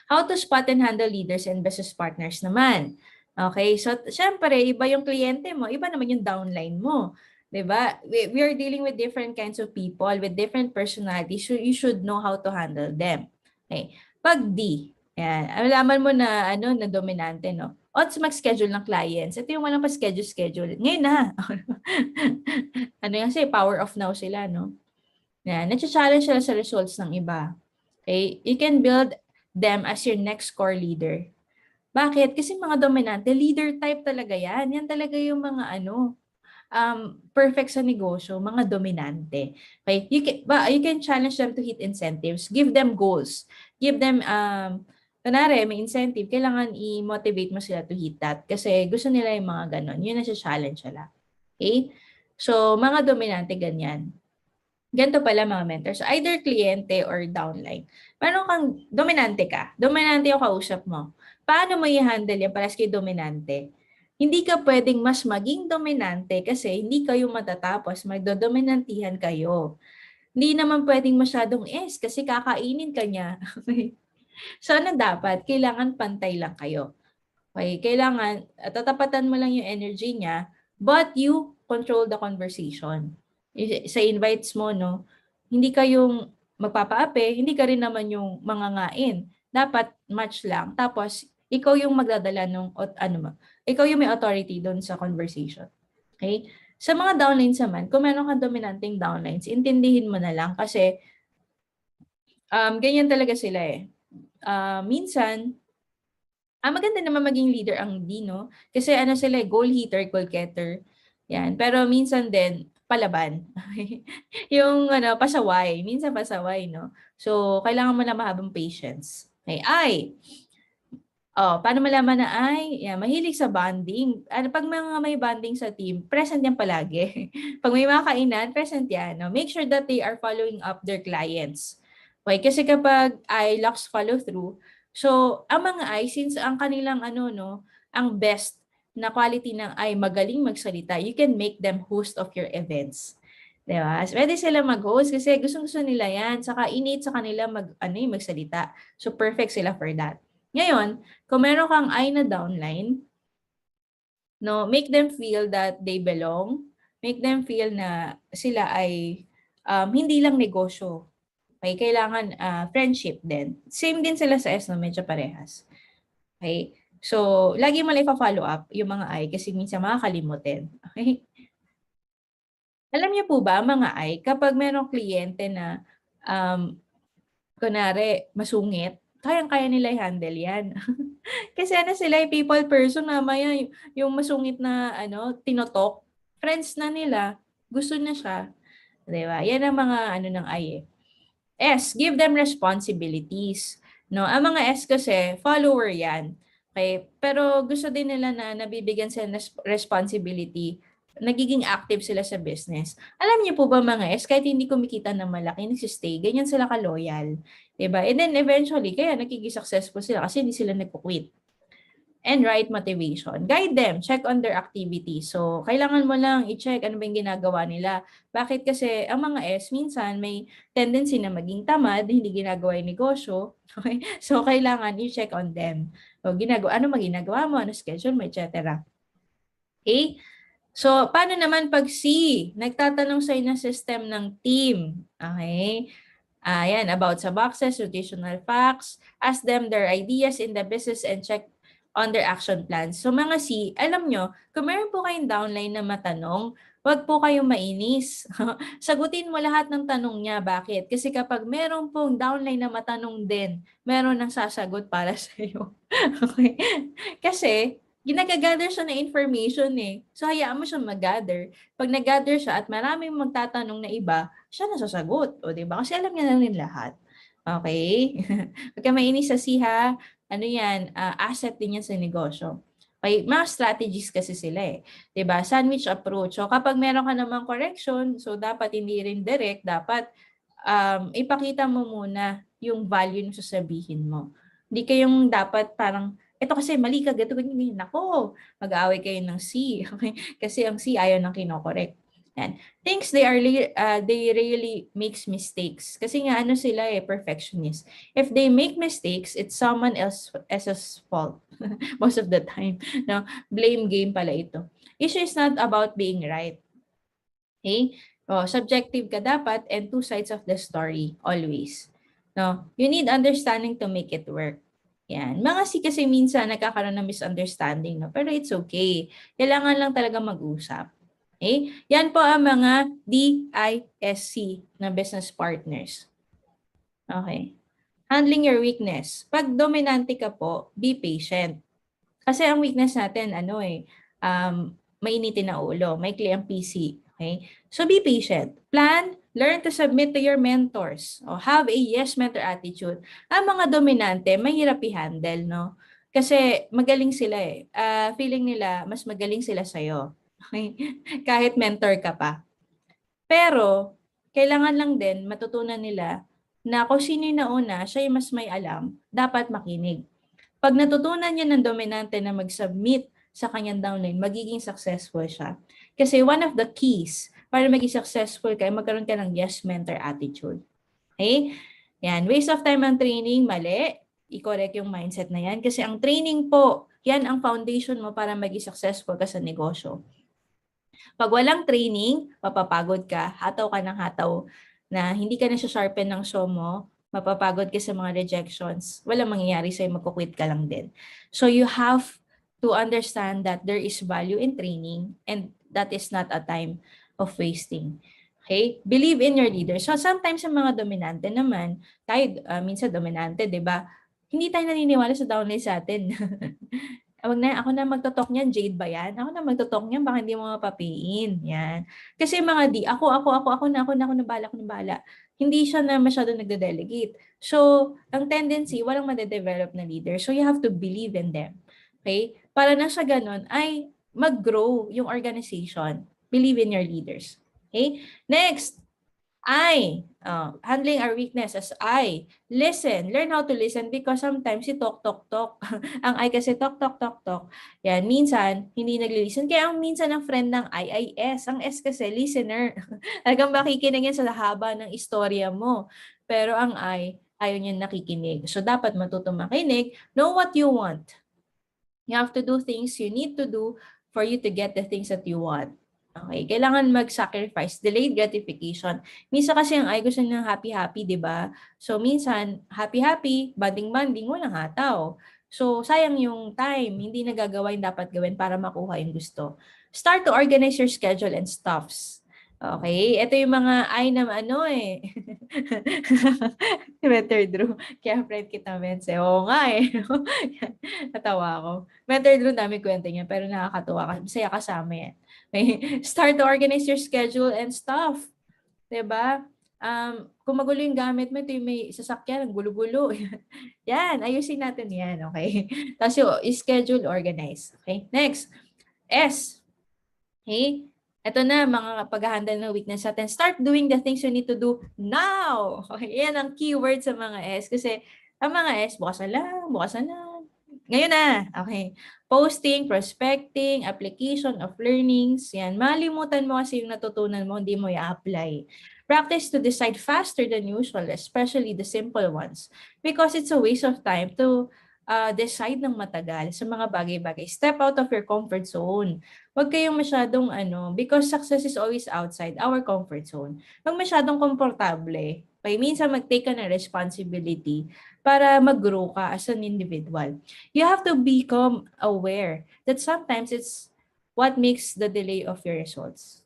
How to spot and handle leaders and business partners naman. Okay, so syempre, iba yung kliyente mo, iba naman yung downline mo. 'Di ba? We are dealing with different kinds of people with different personalities, so you should know how to handle them. Okay. Pag D, yan, alaman mo na ano na dominante, no? Odds mag-schedule ng clients. Ito yung walang pa-schedule. Ngayon na. Ano yan kasi, power of now sila, no? Yan, nag-challenge sila sa results ng iba. Okay? You can build them as your next core leader. Bakit? Kasi mga dominante, leader type talaga yan. Yan talaga yung mga ano, perfect sa negosyo, mga dominante. Okay? You can challenge them to hit incentives. Give them goals. Give them, kunwari, may incentive, kailangan i-motivate mo sila to hit that. Kasi gusto nila yung mga ganon. Yun na challenge sila. Okay? So, mga dominante, ganyan. Ganito pala mga mentors, either kliyente or downline. Meron kang, dominante yung kausap mo. Paano mo i-handle yan para kay dominante? Hindi ka pwedeng mas maging dominante kasi hindi kayo matatapos, magdodominantihan kayo. Hindi naman pwedeng masyadong kasi kakainin ka niya. So ano dapat? Kailangan pantay lang kayo. Okay, kailangan tatapatan mo lang yung energy niya, but you control the conversation. Sa invites mo, no, hindi kayong magpapaapi, hindi ka rin naman yung mangangain. Dapat match lang. Tapos, ikaw yung magdadala nung, ikaw yung may authority doon sa conversation. Okay? Sa mga downlines naman, kung meron kang dominanting downlines, intindihin mo na lang kasi ganyan talaga sila eh. Minsan, maganda naman maging leader ang D, no? Kasi ano sila, goal hitter, goal getter. Yan. Pero minsan din, palaban. Yung pasaway. Minsan pasaway, no? So, kailangan mo na mahabang patience. Okay. Paano malaman na mahilig sa bonding. Pag may bonding sa team, present yan palagi. Pag may mga kainan, present yan. No? Make sure that they are following up their clients. Okay, kasi kapag I lacks follow through, so ang mga since ang kanilang ang best na quality ng magaling magsalita, you can make them host of your events. Diba? Pwede sila mag-host kasi gustong-gusto nila yan. Saka innate sa kanila magsalita. So perfect sila for that. Ngayon, kung meron kang na downline, no, make them feel that they belong. Make them feel na sila ay hindi lang negosyo. Okay, kailangan friendship din. Same din sila sa S, no, medyo parehas. Okay? So, lagi mo lang ipa-follow up yung mga kasi minsan makakalimutin. Okay? Alam niyo po ba, mga kapag merong kliyente na kunwari, masungit, kayang-kaya nila i-handle yan. Kasi sila, people person, mamaya yung masungit na tinotok. friends na nila, gusto na siya. Diba? Yan ang mga ano ng I eh. S, give them responsibilities. No, ang mga S kasi follower 'yan. Okay? Pero gusto din nila na nabibigyan sila ng responsibility. Nagiging active sila sa business. Alam niyo po ba mga S, kahit hindi kumikita ng malaki, nagsistay, ganyan sila ka-loyal. 'Di ba? And then eventually, kaya nagiging successful sila kasi hindi sila nagko-quit. And right motivation. Guide them, check on their activity. So, kailangan mo lang i-check ano ba yung ginagawa nila. Bakit? Kasi ang mga S, minsan may tendency na maging tamad, hindi ginagawa yung negosyo. Okay? So, kailangan i-check on them. O, ano ginagawa mo, ano schedule mo, etc. Okay? So, paano naman pag C? Nagtatanong sa'yo ng system ng team. Okay? Ayan, about sa boxes, rotational facts, ask them their ideas in the business and check on their action plans. So mga C, alam nyo, kung meron po kayong downline na matanong, wag po kayong mainis. Sagutin mo lahat ng tanong niya. Bakit? Kasi kapag meron pong downline na matanong din, meron nang sasagot para sa iyo. Okay? Kasi, ginagagather siya ng information eh. So, hayaan mo siyang mag-gather. Pag nag-gather siya at maraming magtatanong na iba, siya nasasagot. O, diba? Kasi alam niya na rin lahat. Okay? Huwag ka mainis sa siha. Ano yan? Asset din yan sa negosyo. Okay? Mga strategies kasi sila eh. Diba? Sandwich approach. So, kapag meron ka namang correction, so dapat hindi rin direct, dapat ipakita mo muna yung value ng sasabihin mo. Hindi kayong dapat parang ito kasi mali ka, gato, ganyan. Nako, mag-aaway kayo ng C. Okay? Kasi ang C ayaw nang kinokorek. Yan. Thinks they really makes mistakes. Kasi nga ano sila eh, perfectionist. If they make mistakes, it's someone else's fault. Most of the time. No? Blame game pala ito. Issue is not about being right. Okay? Subjective ka dapat and two sides of the story always. No? You need understanding to make it work. Yan. Mga C kasi minsan nagkakaroon ng misunderstanding, no? Pero it's okay. Kailangan lang talaga mag-usap. Okay? Yan po ang mga DISC na business partners. Okay. Handling your weakness. Pag dominante ka po, be patient. Kasi ang weakness natin, mainitin na ulo, maikli ang PC. Okay? So be patient. Plan, learn to submit to your mentors. O have a yes mentor attitude. Ang mga dominante, mahirap i-handle, no? Kasi magaling sila eh. Feeling nila, mas magaling sila sa'yo. Okay? Kahit mentor ka pa. Pero, kailangan lang din matutunan nila na kung sino yung nauna, siya yung mas may alam, dapat makinig. Pag natutunan niya ng dominante na mag-submit sa kanyang downline, magiging successful siya. Kasi one of the keys para maging successful ka, magkaroon ka ng yes mentor attitude. Okay? Yan. Waste of time ang training, mali. I-correct yung mindset na yan. Kasi ang training po, yan ang foundation mo para maging successful ka sa negosyo. Pag walang training, mapapagod ka, hataw ka ng hataw, na hindi ka na sharpen ng show mo, mapapagod ka sa mga rejections, walang mangyayari sa'yo, magkukwit ka lang din. So you have to understand that there is value in training and that is not a time of wasting. Okay? Believe in your leader. So sometimes sa mga dominante naman, tayo minsan dominante, 'di ba? Hindi tayo naniniwala sa downline sa atin. Wag na, ako na magto-talk niyan, Jade ba yan? Ako na magto-talk niyan, baka hindi mo mapapiin. Yan. Kasi mga ako na bala. Hindi siya na masyado nagde-delegate. So, ang tendency, walang madedevelop na leader. So, you have to believe in them. Okay? Para na sa ganun, ay mag-grow yung organization. Believe in your leaders. Okay? Next, handling our weakness as I. Listen. Learn how to listen because sometimes si talk. Ang I kasi talk. Yan, minsan, hindi nagli-listen. Kaya ang minsan ang friend ng I ay S. Ang S kasi, listener. Talagang makikinig yan sa haba ng istorya mo. Pero ang I, ayaw niya nakikinig. So, dapat matuto makinig. Know what you want. You have to do things you need to do for you to get the things that you want. Okay, kailangan mag-sacrifice, delayed gratification. Minsan kasi ang ay gusto ng happy-happy, di ba? So, minsan, happy-happy, banding-banding, walang hataw. So, sayang yung time, hindi nagagawa yung dapat gawin para makuha yung gusto. Start to organize your schedule and stuffs. Okay, ito yung mga ay na ano eh. Mentor Drew. Kaya friend kita, Mense. Oo nga eh. Natawa ako. Mentor Drew, dami kwento niya, pero nakakatuwa ka. Masaya kasama yan. May start to organize your schedule and stuff. 'Di ba? Kung magulo yung gamit mo, ito yung may sasakyan, ang gulo-gulo. Yan, ayusin natin yan, okay? Tapos yung schedule, organize. Okay? Next, S. Okay? Ito na, mga pag-handle ng weakness natin. Start doing the things you need to do now. Okay? Yan ang keyword sa mga S. Kasi ang mga S, bukas na lang, bukas na lang. Ngayon na. Okay. Posting, prospecting, application of learnings. Yan. Malimutan mo kasi yung natutunan mo, hindi mo i-apply. Practice to decide faster than usual, especially the simple ones. Because it's a waste of time to decide ng matagal sa mga bagay-bagay. Step out of your comfort zone. Huwag kayong masyadong because success is always outside our comfort zone. Huwag masyadong komportable. Kaya minsan mag-take ka ng responsibility para mag-grow ka as an individual. You have to become aware that sometimes it's what makes the delay of your results.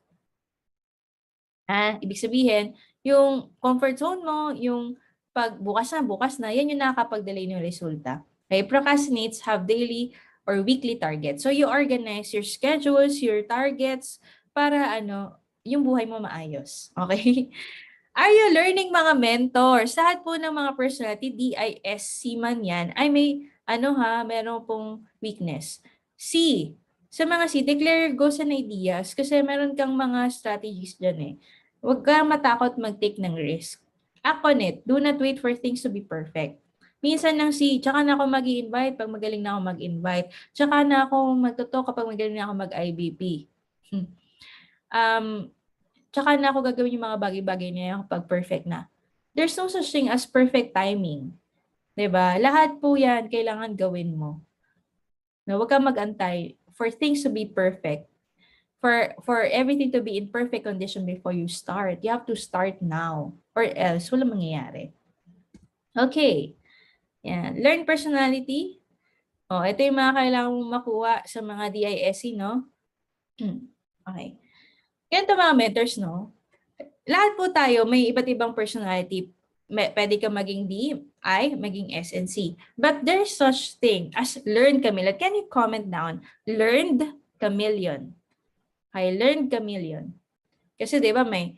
Ibig sabihin, yung comfort zone mo, yung pag bukas na, yan yung nakakapag-delay ng resulta. Okay, procrastinates have daily or weekly targets. So you organize your schedules, your targets, para yung buhay mo maayos. Okay? Are you learning mga mentors? Lahat po ng mga personality, DISC man yan, ay may, meron pong weakness. C, sa mga C, declare goals and ideas kasi meron kang mga strategies dyan eh. Huwag kang matakot mag-take ng risk. Act on it. Do not wait for things to be perfect. Minsan lang tsaka na ako mag-i-invite pag magaling na ako mag-invite. Tsaka na ako magtotoo kapag magaling na ako mag-IBP. Tsaka na ako gagawin yung mga bagay-bagay na yan kapag perfect na. There's no such thing as perfect timing. 'Di ba? Lahat po yan kailangan gawin mo. No, huwag kang mag-antay for things to be perfect. For everything to be in perfect condition before you start. You have to start now or else wala mangyayari. Okay. Yan. Learn personality. Ito yung mga kailangan mong makuha sa mga DISC, no? Okay. Ganito mga mentors, no? Lahat po tayo may iba't ibang personality. Pwede ka maging D, I, maging S, and C. But there's such thing as learned chameleon. Can you comment down? Learned chameleon. I learned chameleon. Kasi 'di ba may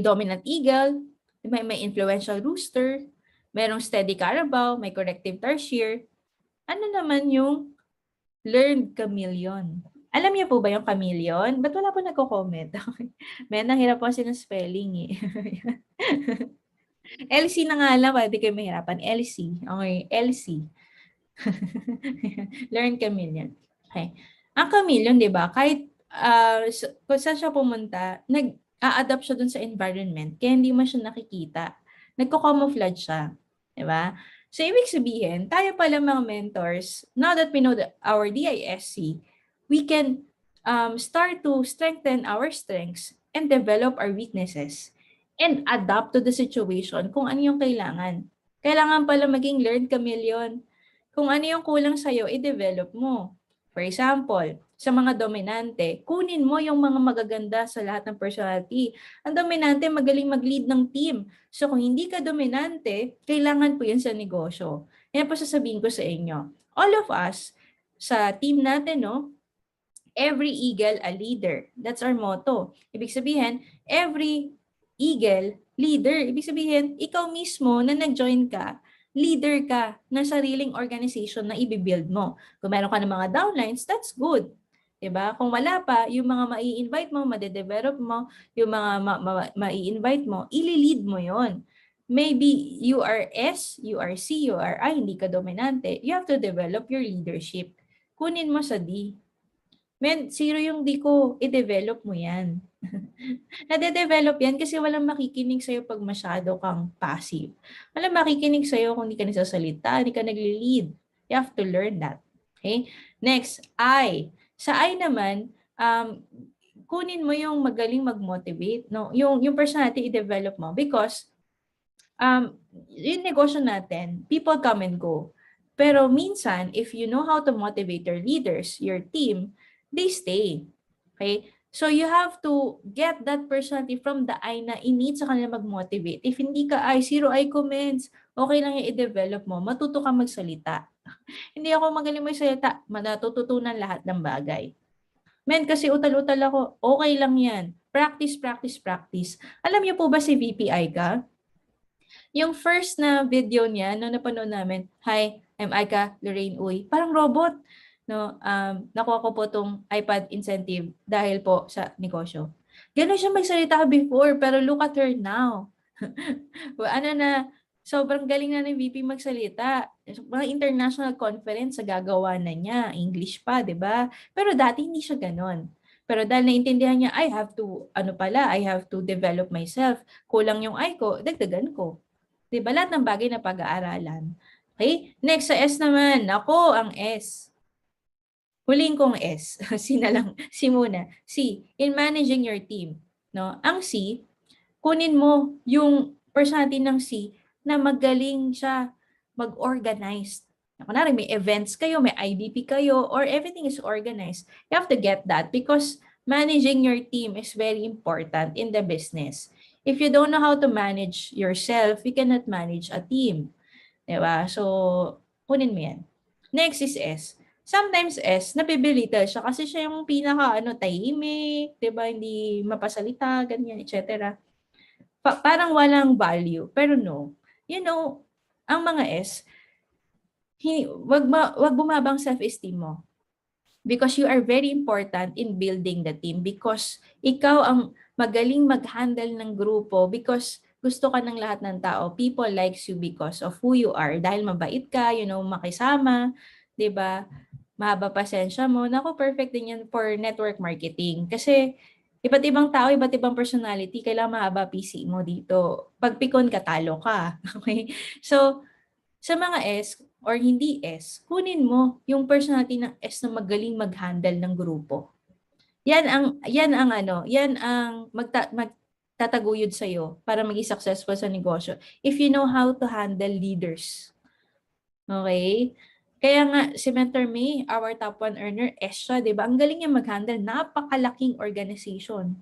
dominant eagle, may influential rooster, merong steady carabao, may corrective tarsier. Ano naman yung learned chameleon? Alam niyo po ba yung chameleon? Ba't wala po nagko-comment? May nahirap po kasi ng spelling eh. LC na nga lang, pwede kayo mahirapan. LC. Okay, LC. Learn chameleon. Okay. Ang chameleon, di ba, kahit kung saan siya pumunta, nag-a-adapt siya dun sa environment, kaya hindi mo siya nakikita. Nagko-camouflage siya. Di ba? So, ibig sabihin, tayo pala mga mentors, now that we know our DISC, we can start to strengthen our strengths and develop our weaknesses and adapt to the situation kung ano yung kailangan. Kailangan pala maging learned chameleon. Kung ano yung kulang sa'yo, i-develop mo. For example, sa mga dominante, kunin mo yung mga magaganda sa lahat ng personality. Ang dominante, magaling mag-lead ng team. So kung hindi ka dominante, kailangan po yan sa negosyo. Yan po sasabihin ko sa inyo. All of us, sa team natin, no, every eagle a leader. That's our motto. Ibig sabihin, every eagle, leader. Ibig sabihin, ikaw mismo na nag-join ka, leader ka ng sariling organization na i-build mo. Kung meron ka ng mga downlines, that's good. Diba? Kung wala pa, yung mga mai-invite mo, madedevelop mo, yung mga mai-invite mo, ili-lead mo yon. Maybe you are S, you are C, you are I, hindi ka dominante. You have to develop your leadership. Kunin mo sa D. Zero yung D ko, i-develop mo yan. Nade-develop yan kasi walang makikinig sa'yo pag masyado kang passive. Walang makikinig sa'yo kung hindi ka nagsasalita, hindi ka nagli-lead. You have to learn that. Okay? Next, I. Sa I naman, kunin mo yung magaling mag-motivate. No? Yung personality, i-develop mo because yung negosyo natin, people come and go. Pero minsan, if you know how to motivate your leaders, your team, they stay. Okay? So you have to get that personality from the I na i-need sa kanila mag-motivate. If hindi ka zero I comments, okay lang yung i-develop mo. Matuto ka magsalita. Hindi ako magaling magsalita, matututunan lahat ng bagay. Men, kasi utal-utal ako, okay lang yan. Practice, practice, practice. Alam niyo po ba si VPI ka? Yung first na video niya, nung napanood namin, Hi, I'm Aika Lorraine Uy. Parang robot. No, nakuha ko po tong iPad incentive dahil po sa negosyo. Ganun siya magsalita before, pero look at her now. Ano na, sobrang galing na ng VP magsalita. Mga international conference sa gagawa na niya. English pa, di ba? Pero dati hindi siya ganon. Pero dahil naintindihan niya, I have to, I have to develop myself. Kulang yung I ko, dagdagan ko. Di ba? Lahat ng bagay na pag-aaralan. Okay? Next sa S naman. Ako, ang S. Huling kong S. C na lang. C muna. C, in managing your team. No? Ang C, kunin mo yung personality ng C na magaling siya mag-organize. Kunwari, may events kayo, may IDP kayo, or everything is organized. You have to get that because managing your team is very important in the business. If you don't know how to manage yourself, you cannot manage a team. Diba? So, kunin mo yan. Next is S. Sometimes S, nabibilita siya kasi siya yung pinaka tahimik, 'di ba? Hindi mapasalita, ganyan, etc. Parang walang value. Pero no, ang mga S, wag bumabang self-esteem mo. Because you are very important in building the team. Because ikaw ang magaling mag-handle ng grupo. Because gusto ka ng lahat ng tao. People likes you because of who you are. Dahil mabait ka, makisama, 'di ba? Mahaba pasensya mo. Naku, perfect din yan for network marketing. Kasi iba't ibang tao, iba't ibang personality, kailangan mahaba PC mo dito. Pag pikon ka, talo ka. Okay? So, sa mga S or hindi S, kunin mo yung personality ng S na magaling mag-handle ng grupo. Yan ang magtataguyod sa iyo para maging successful sa negosyo. If you know how to handle leaders. Okay? Kaya nga, si Mentor May, our top 1 earner, S siya, di ba? Ang galing niya mag-handle. Napakalaking organization.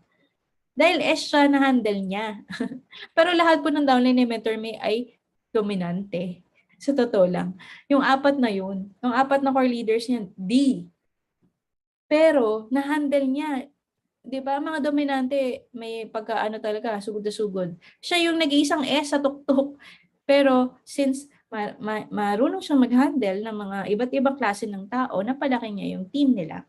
Dahil S siya na-handle niya. Pero lahat po ng downline ni Mentor May ay dominante. Sa totoo lang. Yung 4 na yun, yung 4 na core leaders niya, D. Pero, na-handle niya. Di ba, mga dominante, may pagkaano talaga, sugod na sugod. Siya yung nag-iisang S sa tuktok. Pero, since marunong siyang mag-handle ng mga iba't ibang klase ng tao, napalaki niya yung team nila.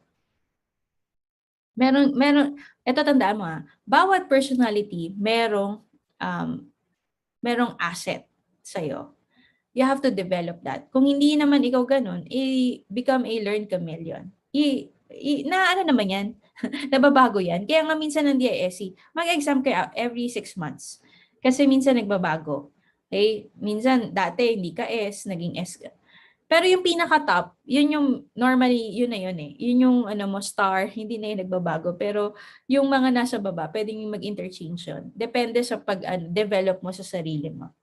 Ito tandaan mo bawat personality, merong asset sa'yo. You have to develop that. Kung hindi naman ikaw ganun, become a learned chameleon. Naman yan? Nababago yan. Kaya nga minsan ng DISC, mag-exam kayo every 6 months. Kasi minsan nagbabago. Okay? Minsan, dati hindi ka S, naging S ka. Pero yung pinaka-top, yun yung normally, yun na yun eh. Yun yung star, hindi na yun nagbabago. Pero yung mga nasa baba, pwedeng mag-interchange yun. Depende sa pag-develop mo sa sarili mo.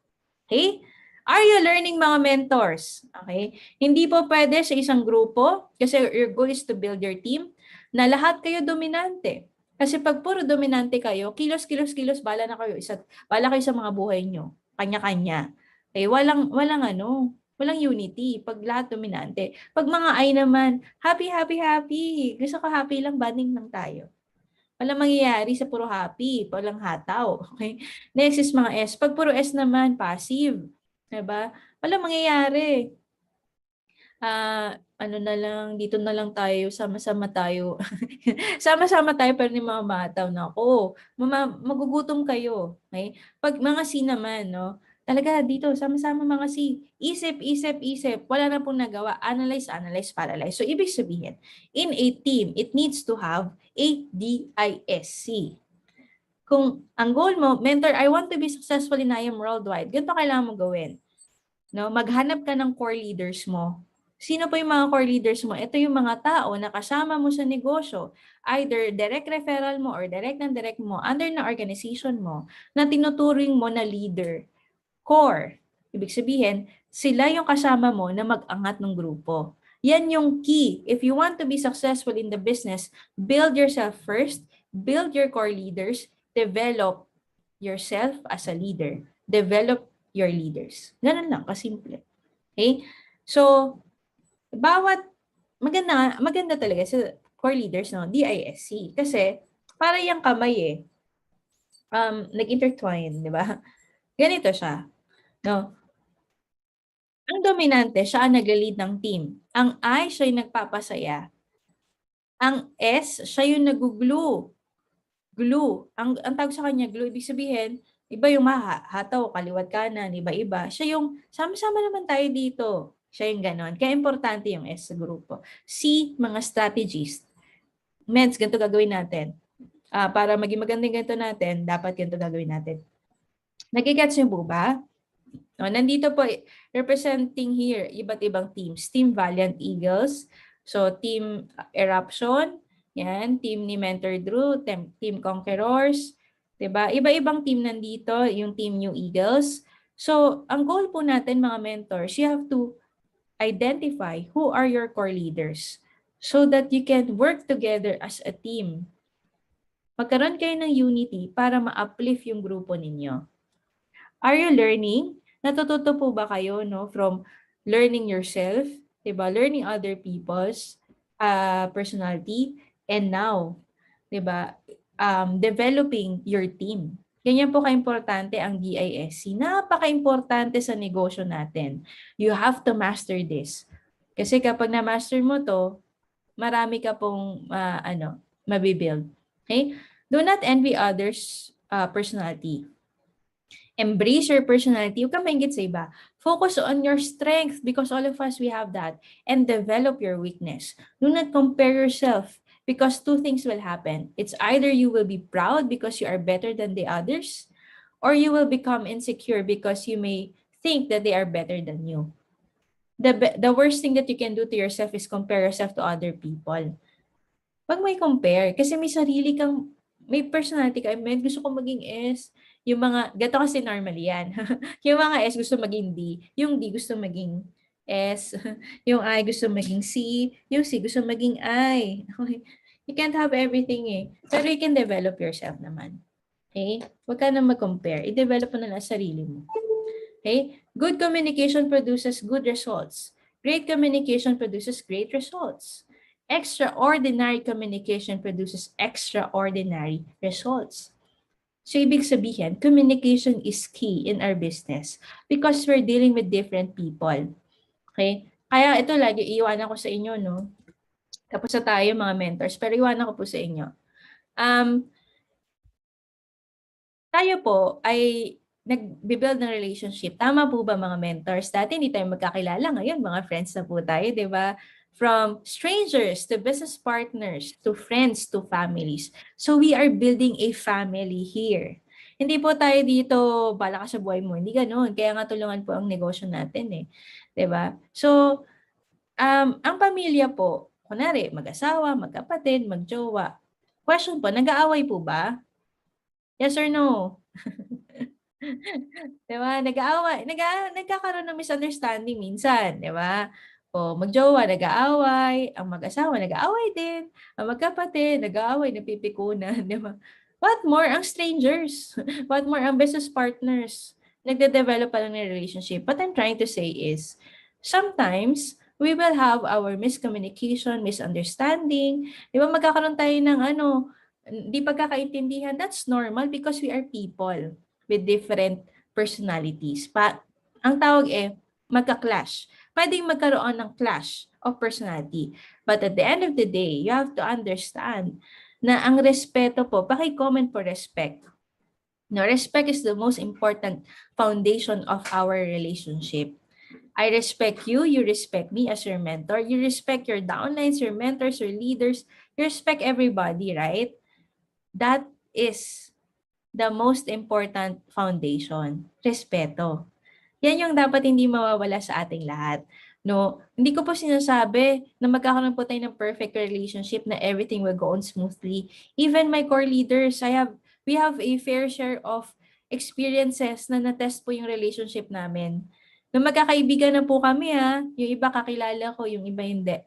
Okay? Are you learning mga mentors? Okay? Hindi po pwede sa isang grupo, kasi your goal is to build your team, na lahat kayo dominante. Kasi pag puro dominante kayo, kilos, bala kayo sa mga buhay nyo. Kanya-kanya. Okay? Walang unity pag lahat dominante. Pag mga I naman, happy. Gusto ko happy lang, banding lang tayo. Walang mangyayari sa puro happy, walang hataw. Okay? Next is mga S. Pag puro S naman, passive. Diba? Walang mangyayari. Dito na lang tayo, sama-sama tayo. Sama-sama tayo pero ni mga mataw na ako. Magugutom kayo. Okay? Pag mga C naman, no? Talaga dito, sama-sama mga C. Isip. Wala na pong nagawa. Analyze, paralyze. So, ibig sabihin, in a team, it needs to have a DISC. Kung ang goal mo, mentor, I want to be successful in IM worldwide, ganito kailangan mo gawin. No? Maghanap ka ng core leaders mo. Sino po yung mga core leaders mo? Ito yung mga tao na kasama mo sa negosyo. Either direct referral mo or direct mo under na organization mo na tinuturing mo na leader. Core. Ibig sabihin, sila yung kasama mo na mag-angat ng grupo. Yan yung key. If you want to be successful in the business, build yourself first build your core leaders, develop yourself as a leader, develop your leaders. Ganun lang, kasimple. Okay? So, bawat maganda talaga sa core leaders, no, DISC. Kasi, para yung kamay nag-intertwine, di ba? Ganito siya, no? Ang dominante, siya ang nagli-lead ng team. Ang I, siya yung nagpapasaya. Ang S, siya yung nag-glue. Glue. Ang tawag sa kanya, glue, ibig sabihin, iba yung hataw, kaliwat kanan, iba-iba. Siya yung, sama-sama naman tayo dito. Siya yung ganon. Kaya importante yung S sa grupo. C, mga strategies. Meds, ganito gagawin natin. Para maging magandang ganito natin, dapat ganito gagawin natin. Nagigets niyo po ba? No, nandito po, representing here, iba't ibang teams. Team Valiant Eagles, so Team Eruption, yan, team ni Mentor Drew, team Conquerors, 'di ba? Iba-ibang team nandito, yung Team New Eagles. So, ang goal po natin mga mentors, you have to identify who are your core leaders so that you can work together as a team. Magkaroon kayo ng unity para ma-uplift yung grupo ninyo. Are you learning? Natututo po ba kayo, no, from learning yourself, 'di ba? Learning other people's personality, and now, 'di ba? Developing your team. Ganyan po kaimportante ang DISC. Napaka-importante sa negosyo natin. You have to master this. Kasi kapag na-master mo to, marami ka pong mabibuild. Okay? Do not envy others' personality. Embrace your personality. Huwag kang maingit sa iba. Focus on your strength because all of us, we have that. And develop your weakness. Do not compare yourself because two things will happen. It's either you will be proud because you are better than the others, or you will become insecure because you may think that they are better than you. The worst thing that you can do to yourself is compare yourself to other people. Wag mo i-compare kasi may sarili kang, may personality ka. May gusto ko maging S. Yung mga, gato kasi normally yan. Yung mga S gusto maging D. Yung D gusto maging S. Yung I gusto maging C. Yung C gusto maging I. Okay. You can't have everything Pero you can develop yourself naman. Okay? Huwag ka na mag-compare. I-develop mo na lang sarili mo. Okay? Good communication produces good results. Great communication produces great results. Extraordinary communication produces extraordinary results. So, ibig sabihin, communication is key in our business because we're dealing with different people. Okay? Kaya ito lagi, iiwanan ko sa inyo, no? Tapos na tayo mga mentors, pero iwanan ko po sa inyo. Tayo po ay nag-build ng relationship. Tama po ba mga mentors? Dati hindi tayo magkakilala. Ngayon, mga friends na po tayo, di ba? From strangers to business partners to friends to families. So we are building a family here. Hindi po tayo dito, bala ka sa buhay mo. Hindi ganoon. Kaya nga tulungan po ang negosyo natin Di ba? So, ang pamilya po, kunwari, mag-asawa, magkapatid, magjowa. Question po, nag-aaway po ba? Yes or no? Di ba? Nag-aaway, nagkakaroon ng misunderstanding minsan, di ba? O magjowa, nag-aaway, ang mag-asawa, nag-aaway din, ang magkapatid, nag-aaway, napipikunan, di ba? What more ang strangers? What more ang business partners? Nagde-develop pa lang ng relationship. What I'm trying to say is, sometimes, we will have our miscommunication, misunderstanding. Di ba magkakaroon tayo ng di pagkakaintindihan. That's normal because we are people with different personalities. Ang tawag magka-clash. Pwedeng magkaroon ng clash of personality. But at the end of the day, you have to understand na ang respeto po, paki-comment po respect. No, respect is the most important foundation of our relationship. I respect you, you respect me as your mentor, you respect your downlines, your mentors, your leaders, you respect everybody, right? That is the most important foundation, respeto. Yan yung dapat hindi mawawala sa ating lahat. No, hindi ko po sinasabi na magkakaroon po tayo ng perfect relationship na everything will go on smoothly. Even my core leaders, we have a fair share of experiences na na-test po yung relationship namin. Nung magkakaibigan na po kami yung iba kakilala ko, yung iba hindi.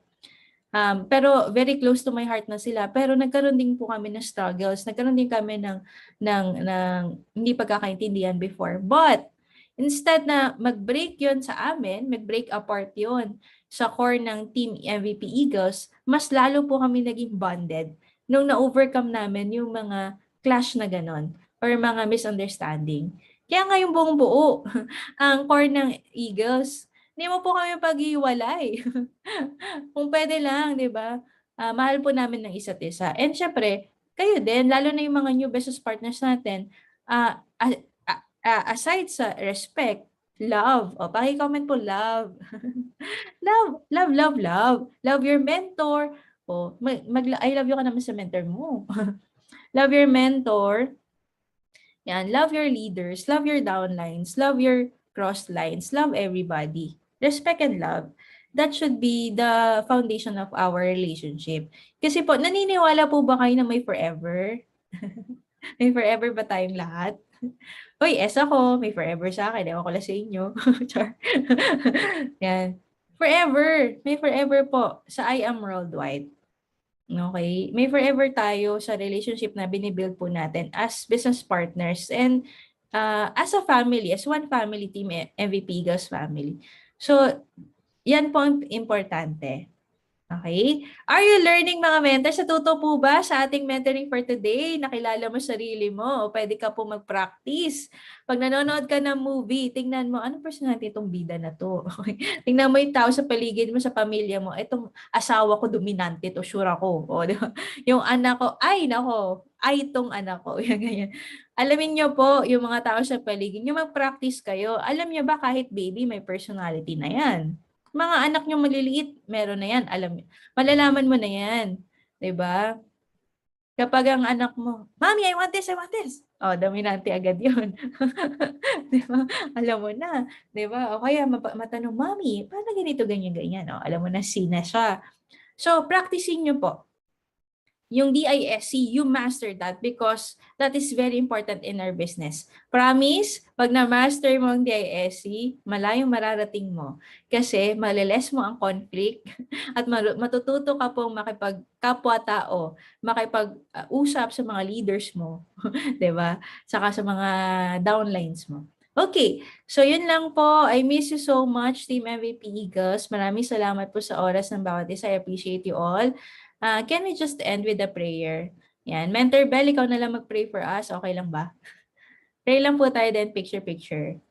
Pero very close to my heart na sila. Pero nagkaroon din po kami ng struggles. Nagkaroon din kami ng hindi pagkakaintindihan before. But instead na mag-break yon sa amin, mag-break apart yon sa core ng Team MVP Eagles, mas lalo po kami naging bonded nung na-overcome namin yung mga clash na ganon or mga misunderstanding. Kaya nga yung buong buo, ang core ng Eagles, hindi mo po kami pag-iwalay. Kung pwede lang, di ba? Mahal po namin ng isa't isa. And syempre, kayo din, lalo na yung mga new business partners natin, aside sa respect, love. O, paki-comment po, love. Love, love, love, love. Love your mentor. O, I love you ka naman sa mentor mo. Love your mentor. Yan, love your leaders, love your downlines, love your cross lines, love everybody. Respect and love. That should be the foundation of our relationship. Kasi po, naniniwala po ba kayo na may forever? May forever ba tayong lahat? Uy, ako. May forever sa akin. Ewan ko lang sa inyo. Char. Yan. Forever. May forever po sa I Am Worldwide. Okay? May forever tayo sa relationship na binibuild po natin as business partners and as a family, as one family team, MVP Eagles family. So, yan po ang importante. Okay? Are you learning mga mentors? Natuto po ba sa ating mentoring for today? Nakilala mo sarili mo o pwede ka po mag-practice. Pag nanonood ka ng movie, tingnan mo, anong personality itong bida na to? Okay? Tingnan mo yung tao sa paligid mo, sa pamilya mo. Itong asawa ko dominante to, sure ako. O, di ba? Yung anak ko, ay nako, ay itong anak ko. Yan, ganyan. Alamin nyo po, yung mga tao sa paligid, yung mag-practice kayo. Alam nyo ba kahit baby, may personality na yan. Mga anak nyo maliliit, meron na yan. Malalaman mo na yan. 'Di ba? Kapag ang anak mo, Mommy, I want this, I want this. Oh, dominante agad yun. 'Di ba? Alam mo na. 'Di ba? O kaya matanong, Mommy, paano ganito, ganyan, ganyan? Oh, alam mo na, sina siya. So, practicing nyo po. Yung DISC, you master that because that is very important in our business. Promise, pag na-master mo ang DISC, malayong mararating mo. Kasi maliles mo ang conflict at matututo ka pong makipagkapwa-tao, makipag-usap sa mga leaders mo, 'di ba? Saka sa mga downlines mo. Okay, so yun lang po. I miss you so much, Team MVP Eagles. Maraming salamat po sa oras ng bawat isa. I appreciate you all. Can we just end with a prayer? Yan. Mentor Bell, ikaw na lang mag-pray for us. Okay lang ba? Pray lang po tayo then picture-picture.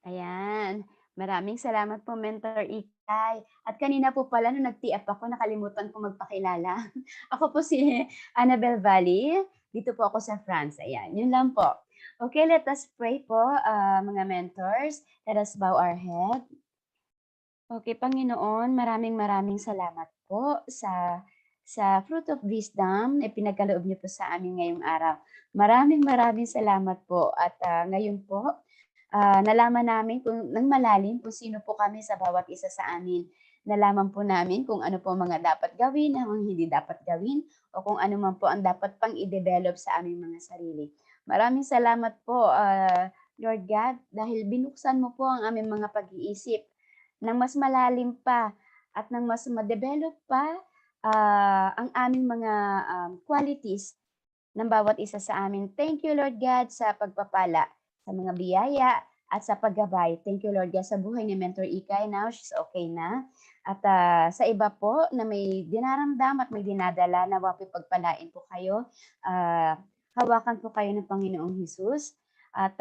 Ayan. Maraming salamat po, Mentor Ikay. At kanina po pala, nung nag-TF ako, nakalimutan ko magpakilala. Ako po si Annabel Valley. Dito po ako sa France. Ayan, yun lang po. Okay, let us pray po, mga mentors. Let us bow our head. Okay, Panginoon, maraming salamat po sa fruit of wisdom na pinagkaloob niyo po sa amin ngayong araw. Maraming salamat po at ngayon po, nalaman namin kung nang malalim kung sino po kami sa bawat isa sa amin. Nalaman po namin kung ano po mga dapat gawin, ang hindi dapat gawin, o kung ano man po ang dapat pang i-develop sa aming mga sarili. Maraming salamat po, Lord God, dahil binuksan mo po ang aming mga pag-iisip ng mas malalim pa at ng mas ma-develop pa ang aming mga qualities ng bawat isa sa amin. Thank you, Lord God, sa pagpapala, sa mga biyaya, at sa paggabay. Thank you, Lord God, sa buhay ni Mentor Ikay. Now, she's okay na. At sa iba po na may dinaramdam at may dinadala, nawa po pagpalain po kayo. Hawakan po kayo ng Panginoong Hesus at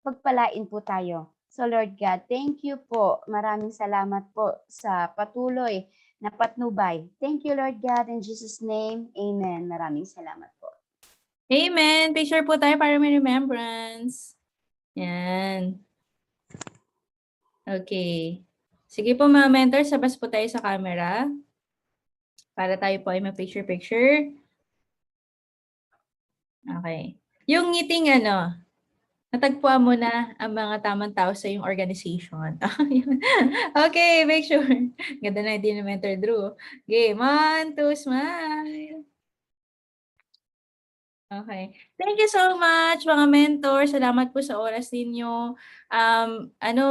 pagpalain po tayo. So Lord God, thank you po. Maraming salamat po sa patuloy na patnubay. Thank you, Lord God, in Jesus' name. Amen. Maraming salamat po. Amen. Picture po tayo para may remembrance. Yan. Okay. Sige po mga mentors, sabas po tayo sa camera. Para tayo po ay ma-picture-picture. Okay. Yung ngiting natagpuan mo na ang mga tamang tao sa iyong organization. Okay, make sure. Ganda na din ni Mentor Drew. Okay, 1, 2, smile. Okay. Thank you so much, mga mentor. Salamat po sa oras ninyo.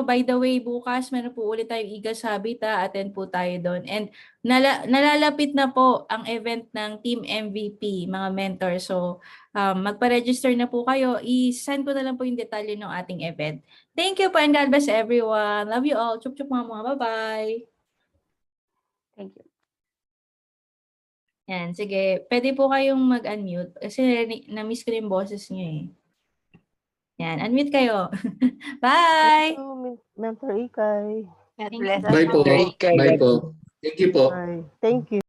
By the way, bukas meron po ulit tayong Eagles Habitat. Attend po tayo doon. And nalalapit na po ang event ng Team MVP, mga mentor. So, magpa-register na po kayo. I-send ko na lang po yung detalye ng ating event. Thank you po and God bless everyone. Love you all. Chup-chup mga. Bye-bye. Thank you. Yan, sige. Pwede po kayong mag-unmute kasi na-miss ko yung boses niyo eh. Yan, unmute kayo. Bye! Thank you, Mentor Ikay. God Thank bless you. us Bye po. all. Bye po. Thank you po. Bye. Thank you.